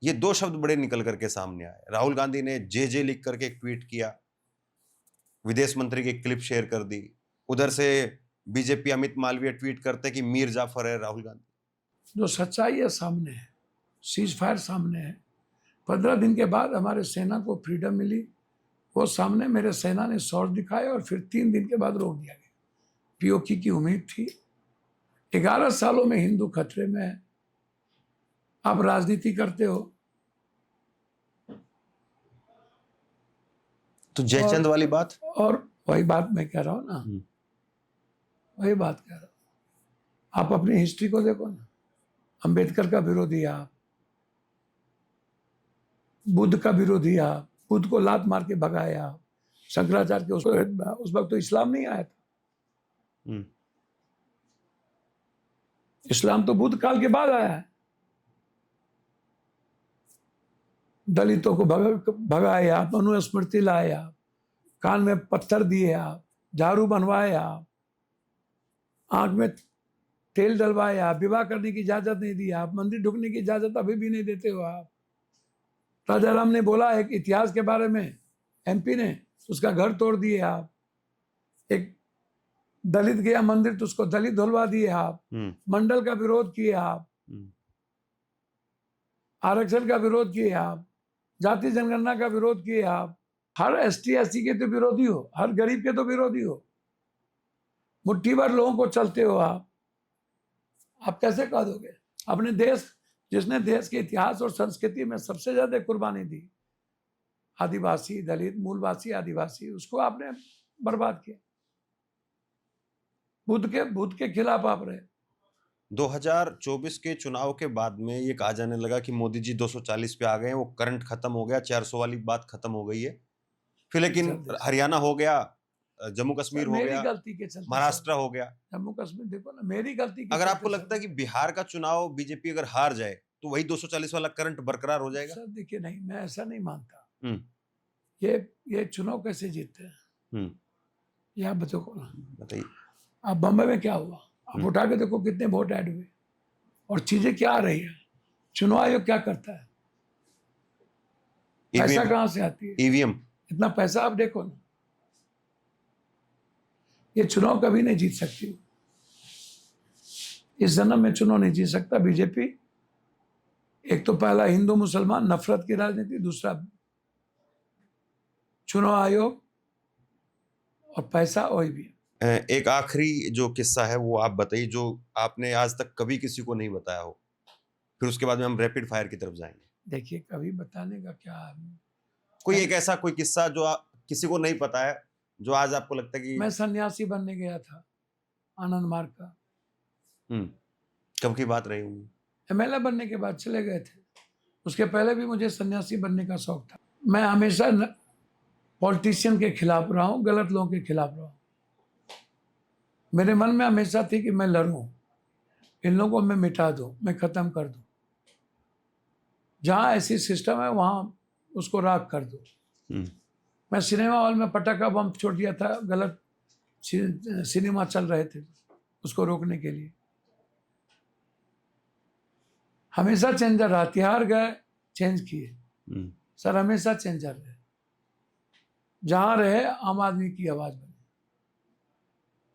ये दो शब्द बड़े निकल करके सामने आए। राहुल गांधी ने जे लिख करके एक ट्वीट किया, विदेश मंत्री की एक क्लिप शेयर कर दी। उधर से बीजेपी अमित मालवीय ट्वीट करते कि मीर जाफर है राहुल गांधी।
जो सच्चाई है सामने है, सीज फायर सामने है। 15 दिन के बाद हमारे सेना को फ्रीडम मिली, वो सामने मेरे सेना ने शौर्य दिखाया और फिर 3 दिन के बाद रोक दिया गया। पीओके की उम्मीद थी। 11 सालों में हिंदू खतरे में है। आप राजनीति करते हो
तो जयचंद वाली बात,
और वही बात मैं कह रहा हूं ना, वही बात कह रहा हूं। आप अपनी हिस्ट्री को देखो ना, अंबेडकर का विरोधी आप, बुद्ध का विरोधी आप, बुद्ध को लात मार के भगाया आप, शंकराचार्य के उस वक्त तो इस्लाम नहीं आया था। इस्लाम तो बुद्ध काल के बाद आया है। दलितों को भगाए आप, मनुस्मृति लाए आप, कान में पत्थर दिए आप, झाड़ू बनवाए आप, आंख में तेल डलवाए आप, विवाह करने की इजाजत नहीं दी आप, मंदिर ढुकने की इजाजत अभी भी नहीं देते हो आप। राजा राम ने बोला एक इतिहास के बारे में, एमपी ने, उसका घर तोड़ दिए आप। एक दलित गया मंदिर तो उसको दलित धुलवा दिए आप। मंडल का विरोध किए आप, आरक्षण का विरोध किए आप, जाति जनगणना का विरोध किए आप। हर एसटी एससी के तो विरोधी हो, हर गरीब के तो विरोधी हो। मुट्ठी भर लोगों को चलते हो आप कैसे कह दोगे? अपने देश, जिसने देश के इतिहास और संस्कृति में सबसे ज्यादा कुर्बानी दी, आदिवासी, दलित, मूलवासी, आदिवासी, उसको आपने बर्बाद किया। बुद्ध के खिलाफ आप रहे।
2024 के चुनाव के बाद में ये कहा जाने लगा कि मोदी जी 240 पे आ गए हैं, वो करंट खत्म हो गया, 400 वाली बात खत्म हो गई है। फिर लेकिन हरियाणा हो गया, जम्मू कश्मीर हो गया,
गलती के चलते
महाराष्ट्र हो गया।
जम्मू कश्मीर देखो ना, मेरी गलती के
अगर आपको लगता है कि बिहार का चुनाव बीजेपी अगर हार जाए तो वही 240 वाला करंट बरकरार हो जाएगा?
सर देखिए, नहीं, मैं ऐसा नहीं मानता। ये चुनाव कैसे जीतते हैं, ये आप बताइए। आप बम्बई में क्या हुआ, आप उठा के देखो कितने वोट ऐड हुए और चीजें क्या आ रही है। चुनाव आयोग क्या करता है, पैसा कहां से आती है,
ईवीएम,
इतना पैसा आप देखो ना। ये चुनाव कभी नहीं जीत सकती, इस जन्म में चुनाव नहीं जीत सकता बीजेपी। एक तो पहला हिंदू मुसलमान नफरत की राजनीति, दूसरा चुनाव आयोग और पैसा और भी।
एक आखिरी जो किस्सा है वो आप बताइए, जो आपने आज तक कभी किसी को नहीं बताया हो, फिर उसके बाद में हम रैपिड फायर की तरफ जाएंगे।
देखिए, कभी बताने का क्या,
कोई एक ऐसा कोई किस्सा जो किसी को नहीं पता है, जो आज आपको लगता है कि
मैं सन्यासी बनने गया था आनंद मार्ग का।
कब की बात रही होगी?
एमएलए बनने के बाद चले गए थे, उसके पहले भी मुझे सन्यासी बनने का शौक था। मैं हमेशा पॉलिटिशियन के खिलाफ रहा हूँ, गलत लोगों के खिलाफ रहा हूँ। मेरे मन में हमेशा थी कि मैं लड़ूं, इन लोगों को मैं मिटा दूं, मैं खत्म कर दूं। जहां ऐसी सिस्टम है वहां उसको राख कर दूं। मैं सिनेमा हॉल में पटाखा बम छोड़ दिया था, गलत सिनेमा चल रहे थे, उसको रोकने के लिए। हमेशा चेंजर रहा, तिहाड़ गए चेंज किए, सर हमेशा चेंजर रहे। जहां रहे आम आदमी की आवाज बने,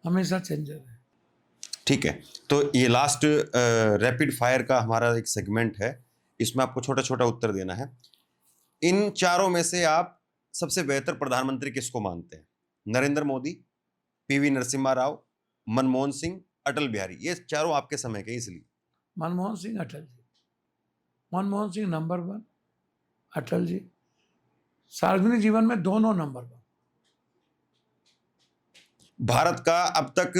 हमेशा चेंजर है।
ठीक है, तो ये लास्ट रैपिड फायर का हमारा एक सेगमेंट है, इसमें आपको छोटा छोटा उत्तर देना है। इन चारों में से आप सबसे बेहतर प्रधानमंत्री किसको मानते हैं? नरेंद्र मोदी, पीवी नरसिम्हा राव, मनमोहन सिंह, अटल बिहारी। ये चारों आपके समय के, इसलिए
मनमोहन सिंह, अटल जी। मनमोहन सिंह नंबर 1, अटल जी सार्वजनिक जीवन में दोनों नंबर 1।
भारत का अब तक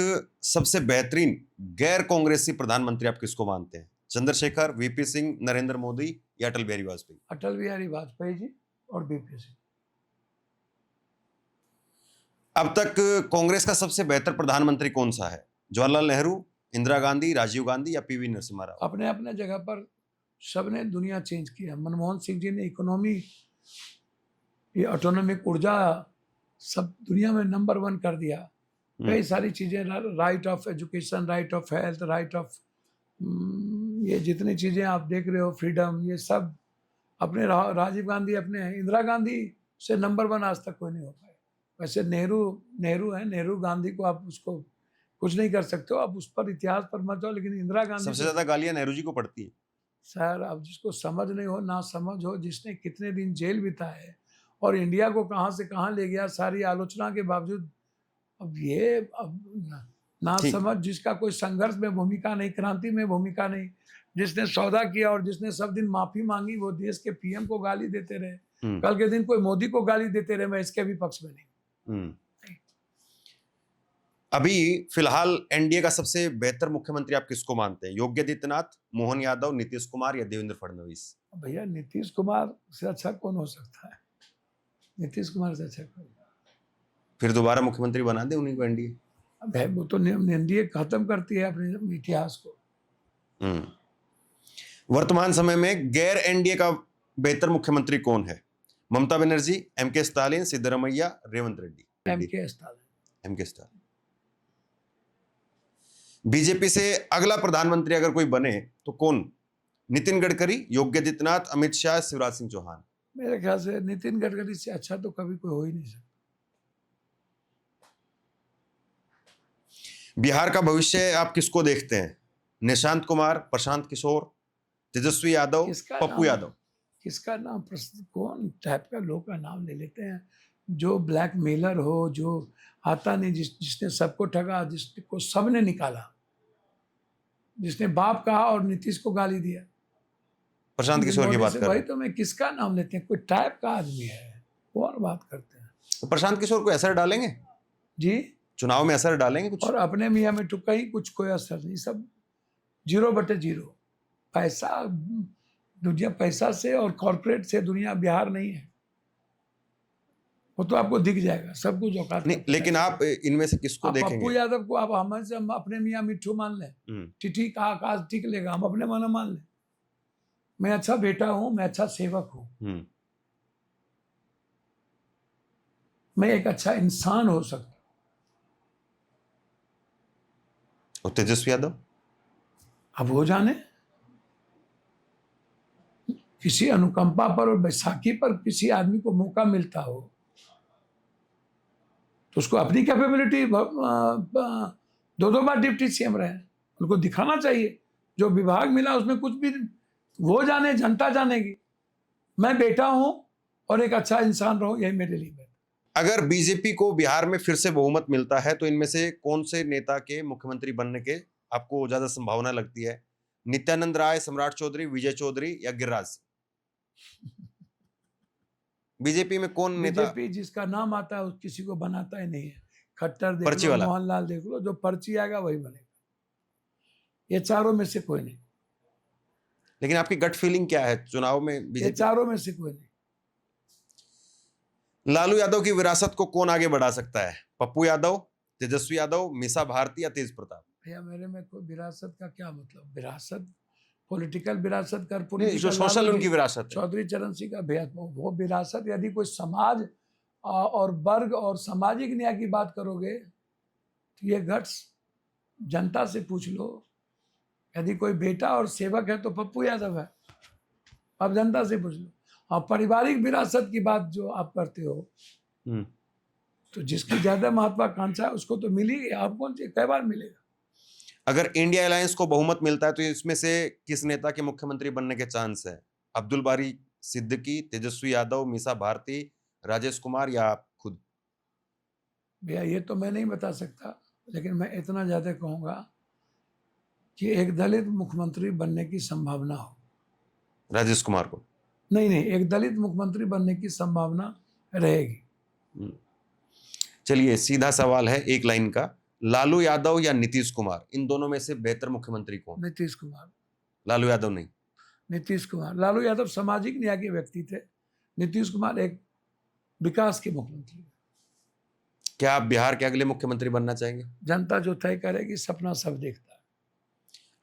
सबसे बेहतरीन गैर कांग्रेसी प्रधानमंत्री आप किसको मानते हैं? चंद्रशेखर, वीपी सिंह, नरेंद्र मोदी या अटल बिहारी वाजपेयी?
अटल बिहारी वाजपेयी जी और वीपी सिंह।
अब तक कांग्रेस का सबसे बेहतर प्रधानमंत्री कौन सा है? जवाहरलाल नेहरू, इंदिरा गांधी, राजीव गांधी या पीवी नरसिम्हा राव?
अपने अपने जगह पर सबने दुनिया चेंज किया। मनमोहन सिंह जी ने इकोनॉमी, ये ऑटोनॉमिक ऊर्जा सब दुनिया में नंबर 1 कर दिया। कई सारी चीज़ें, right of education, right of health, right of ये जितनी चीज़ें आप देख रहे हो, फ्रीडम, ये सब अपने राजीव गांधी, अपने इंदिरा गांधी से नंबर 1 आज तक कोई नहीं हो पाया। वैसे नेहरू है, नेहरू गांधी को आप उसको कुछ नहीं कर सकते हो, आप उस पर इतिहास पर मत जाओ, लेकिन इंदिरा गांधी
सबसे ज्यादा गालियां नेहरू जी को पड़ती है।
सर, अब जिसको समझ नहीं हो, ना समझ हो, जिसने कितने दिन जेल बिताए और इंडिया को कहाँ से कहाँ ले गया, सारी आलोचना के बावजूद, अब ये ना
ठीक।
समझ, जिसका कोई संघर्ष में भूमिका नहीं, क्रांति में भूमिका नहीं, जिसने सौदा किया और जिसने सब दिन माफी मांगी, वो देश के पीएम को गाली देते रहे। कल के दिन कोई मोदी को गाली देते रहे, मैं इसके भी पक्ष में नहीं।
अभी फिलहाल एनडीए का सबसे बेहतर मुख्यमंत्री आप किसको मानते हैं? योगी आदित्यनाथ, मोहन यादव, नीतीश कुमार या देवेंद्र फडणवीस?
भैया, नीतीश कुमार से अच्छा कौन हो सकता है? नीतीश कुमार से अच्छा कौन?
फिर दोबारा मुख्यमंत्री बना दे उन्हीं को एनडीए।
अब वो तो एनडीए खत्म करती है अपने इतिहास को।
वर्तमान समय में गैर एनडीए का बेहतर मुख्यमंत्री कौन है? ममता बनर्जी, एमके स्टालिन, सिद्धरमैया, रेवंत रेड्डी?
एमके स्टालिन।
एमके स्टालिन। बीजेपी से अगला प्रधानमंत्री अगर कोई बने तो कौन? नितिन गडकरी, योगी आदित्यनाथ, अमित शाह, शिवराज सिंह चौहान?
मेरे ख्याल से नितिन गडकरी से अच्छा तो कभी कोई हो ही नहीं सकता।
बिहार का भविष्य आप किसको देखते हैं? निशांत कुमार, प्रशांत किशोर, तेजस्वी यादव, पप्पू यादव?
किसका नाम कौन टाइप का लोग का नाम ले लेते हैं? जो ब्लैकमेलर हो, जो आता नहीं, जिसने सबको ठगा, जिसको सबने निकाला, जिसने बाप कहा और नीतीश को गाली दिया,
प्रशांत किशोर की बात कर रहे
वही
हैं।
तो मैं किसका नाम लेते हैं? कोई टाइप का आदमी है, कौन बात करते हैं?
तो प्रशांत किशोर को असर डालेंगे
जी?
चुनाव में? असर डालेंगे कुछ?
और अपने मियाँ में तो कहीं कुछ कोई असर नहीं, सब 0/0। पैसा, दुनिया पैसा से और कॉर्पोरेट से दुनिया बिहार नहीं है, वो तो आपको दिख जाएगा सब कुछ औकात
नहीं। लेकिन आप इनमें से किसको देखेंगे?
पप्पू यादव को आप हम अपने मियाँ मिट्ठू मान लें, टिटी का आकाश टिक लेगा, हम अपने मन मान लें। मैं अच्छा बेटा हूं, मैं अच्छा सेवक हूं, मैं एक अच्छा इंसान हो सकता।
और तेजस्वी यादव?
अब हो जाने, किसी अनुकंपा पर और बैसाखी पर किसी आदमी को मौका मिलता हो तो उसको अपनी कैपेबिलिटी, 2 बार डिप्टी सीएम रहे, उनको दिखाना चाहिए। जो विभाग मिला उसमें कुछ भी, वो जाने, जनता जानेगी। मैं बेटा हूं और एक अच्छा इंसान रहूं, यही मेरे लिए है।
अगर बीजेपी को बिहार में फिर से बहुमत मिलता है तो इनमें से कौन से नेता के मुख्यमंत्री बनने के आपको ज्यादा संभावना लगती है? नित्यानंद राय, सम्राट चौधरी, विजय चौधरी या गिरिराज सिंह? बीजेपी में कौन नेता?
बीजेपी जिसका नाम आता है किसी को बनाता ही नहीं है। खट्टर देख
पर्ची
लो,
वाला।
मोहनलाल देख लो, जो पर्ची आएगा वही बनेगा। ये चारों में से कोई नहीं।
लेकिन आपकी गट फीलिंग क्या है चुनाव में?
ये
बीजेपी,
चारों में से कोई नहीं।
लालू यादव की विरासत को कौन आगे बढ़ा सकता है? पप्पू यादव, तेजस्वी यादव, मीसा भारती या तेज प्रताप?
भैया, मेरे में कोई विरासत का क्या मतलब? विरासत, पॉलिटिकल विरासत कर,
जो
पॉलिटिकल
सोशल उनकी विरासत है।
चौधरी चरण सिंह का भैया, वो विरासत, यदि कोई समाज और वर्ग और सामाजिक न्याय की बात करोगे तो ये गट्स जनता से पूछ लो। यदि कोई बेटा और सेवक है तो पप्पू यादव है, अब जनता से पूछ लो। और पारिवारिक विरासत की बात जो आप करते हो, तो जिसकी ज्यादा महत्वाकांक्षा है उसको तो मिलेगी। आपको कई बार मिलेगा।
अगर इंडिया अलायंस को बहुमत मिलता है तो इसमें से किस नेता के मुख्यमंत्री बनने के चांस है? अब्दुल बारी सिद्दीकी, तेजस्वी यादव, मीसा भारती, राजेश कुमार या आप खुद?
भैया, ये तो मैं नहीं बता सकता, लेकिन मैं इतना ज्यादा कहूंगा कि एक दलित मुख्यमंत्री बनने की संभावना हो।
राजेश कुमार को?
नहीं, एक दलित मुख्यमंत्री बनने की संभावना रहेगी।
चलिए, सीधा सवाल है एक लाइन का, लालू यादव या नीतीश कुमार, इन दोनों में से बेहतर मुख्यमंत्री कौन?
नीतीश कुमार।
लालू यादव नहीं?
नीतीश कुमार। लालू यादव सामाजिक न्याय के व्यक्ति थे, नीतीश कुमार एक विकास के मुख्यमंत्री।
क्या आप बिहार के अगले मुख्यमंत्री बनना चाहेंगे?
जनता जो तय करेगी, सपना सब देखता है।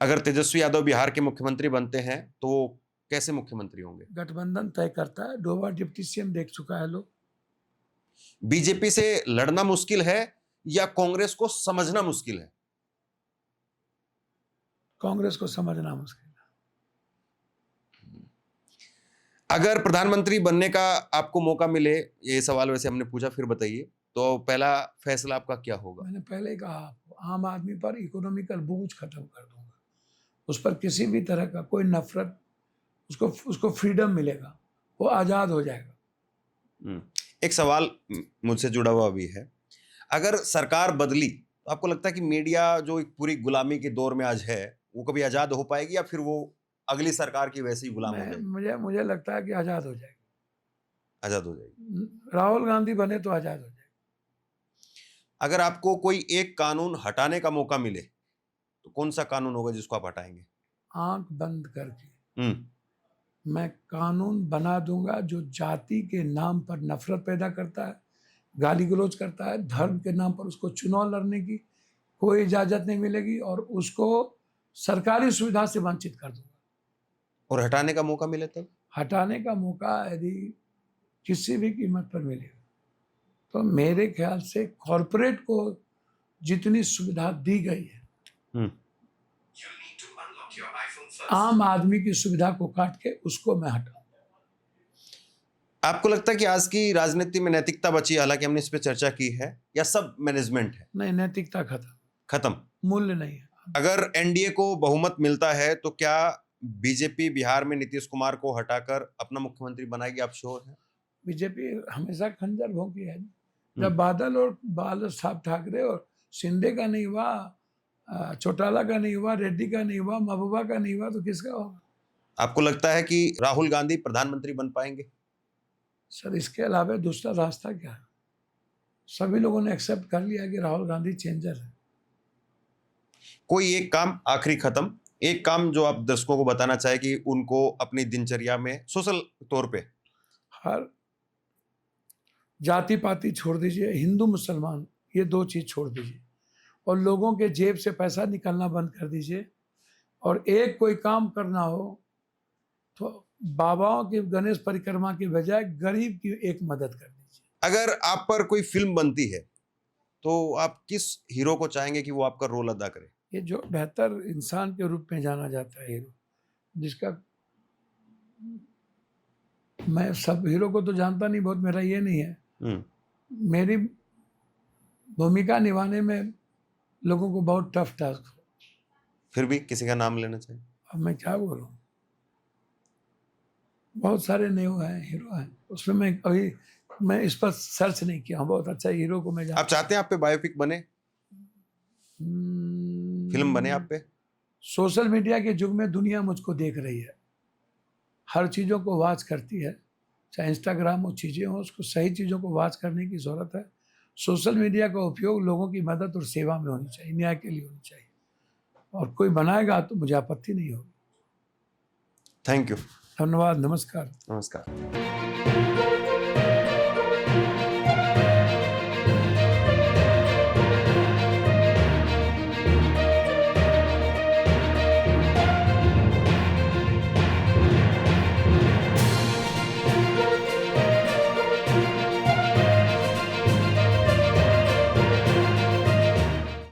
अगर तेजस्वी यादव बिहार के मुख्यमंत्री बनते हैं तो वो कैसे मुख्यमंत्री होंगे?
गठबंधन तय करता है, 2 बार डिप्टी सीएम देख चुका है लोग।
बीजेपी से लड़ना मुश्किल है या कांग्रेस को समझना मुश्किल है?
कांग्रेस को समझना मुश्किल है।
अगर प्रधानमंत्री बनने का आपको मौका मिले, ये सवाल वैसे हमने पूछा, फिर बताइए, तो पहला फैसला आपका क्या होगा?
मैंने पहले ही कहा आपको, आम आदमी पर इकोनॉमिकल बोझ खत्म कर दूंगा। उस पर किसी भी तरह का कोई नफरत, उसको फ्रीडम मिलेगा, वो आज़ाद हो जाएगा।
एक सवाल मुझसे जुड़ा हुआ भी है, अगर सरकार बदली तो आपको लगता है कि मीडिया जो एक पूरी गुलामी के दौर में आज है वो कभी आज़ाद हो पाएगी या फिर वो अगली सरकार की वैसे ही गुलाम हो जाएगी?
मुझे लगता है कि आज़ाद हो जाएगी।
आज़ाद हो जाएगी।
राहुल गांधी बने तो आज़ाद हो जाएगी।
अगर आपको कोई एक कानून हटाने का मौका मिले तो कौन सा कानून होगा जिसको आप हटाएंगे?
आंख बंद करके मैं कानून बना दूंगा जो जाति के नाम पर नफरत पैदा करता है, गाली गलौज करता है, धर्म के नाम पर उसको चुनाव लड़ने की कोई इजाजत नहीं मिलेगी और उसको सरकारी सुविधा से वंचित कर दूंगा।
और हटाने का मौका मिले तब?
हटाने का मौका यदि किसी भी कीमत पर मिलेगा तो मेरे ख्याल से कॉरपोरेट को जितनी सुविधा दी गई है, आम आदमी की सुविधा को काट के उसको मैं हटाऊं।
आपको लगता है कि आज की राजनीति में नैतिकता बची, हालांकि हमने इस पे चर्चा की है, या सब मैनेजमेंट है?
नहीं, नैतिकता
खत्म,
मूल्य नहीं है।
अगर एनडीए को बहुमत मिलता है तो क्या बीजेपी बिहार में नीतीश कुमार को हटाकर अपना मुख्यमंत्री बनाएगी? आप श्योर हैं?
बीजेपी हमेशा खंजर भोंकी है। जब बादल साहब ठाकरे और शिंदे का नहीं हुआ, चौटाला का नहीं हुआ, रेड्डी का नहीं हुआ, महबूबा का नहीं हुआ, तो किसका होगा?
आपको लगता है कि राहुल गांधी प्रधानमंत्री बन पाएंगे?
सर, इसके अलावा दूसरा रास्ता क्या है? सभी लोगों ने एक्सेप्ट कर लिया कि राहुल गांधी चेंजर है।
कोई एक काम, आखिरी खत्म, एक काम जो आप दर्शकों को बताना चाहे कि उनको अपनी दिनचर्या में सोशल तौर पे,
हर जाति पाति छोड़ दीजिए, हिंदू मुसलमान ये 2 चीज छोड़ दीजिए और लोगों के जेब से पैसा निकलना बंद कर दीजिए और एक कोई काम करना हो तो बाबाओं की गणेश परिक्रमा की बजाय गरीब की एक मदद कर दीजिए।
अगर आप पर कोई फिल्म बनती है तो आप किस हीरो को चाहेंगे कि वो आपका रोल अदा करे?
ये जो बेहतर इंसान के रूप में जाना जाता है हीरो, जिसका मैं सब हीरो को तो जानता नहीं बहुत, मेरा ये नहीं है। मेरी भूमिका निभाने में लोगों को बहुत टफ टास्क हो।
फिर भी किसी का नाम लेना चाहिए?
अब मैं क्या बोलूं, बहुत सारे न्यू हैं, हीरो हैं, उसमें मैं इस पर सर्च नहीं किया हूं। बहुत अच्छा हीरो को मैं
आप चाहते हैं आप पे बायोपिक बने, फिल्म बने आप पे?
सोशल मीडिया के युग में दुनिया मुझको देख रही है, हर चीज़ों को वॉच करती है, चाहे इंस्टाग्राम हो, चीज़ें हो, उसको सही चीज़ों को वॉच करने की ज़रूरत है। सोशल मीडिया का उपयोग लोगों की मदद और सेवा में होनी चाहिए, न्याय के लिए होनी चाहिए, और कोई बनाएगा तो मुझे आपत्ति नहीं होगी।
Thank you.
धन्यवाद। नमस्कार।
नमस्कार।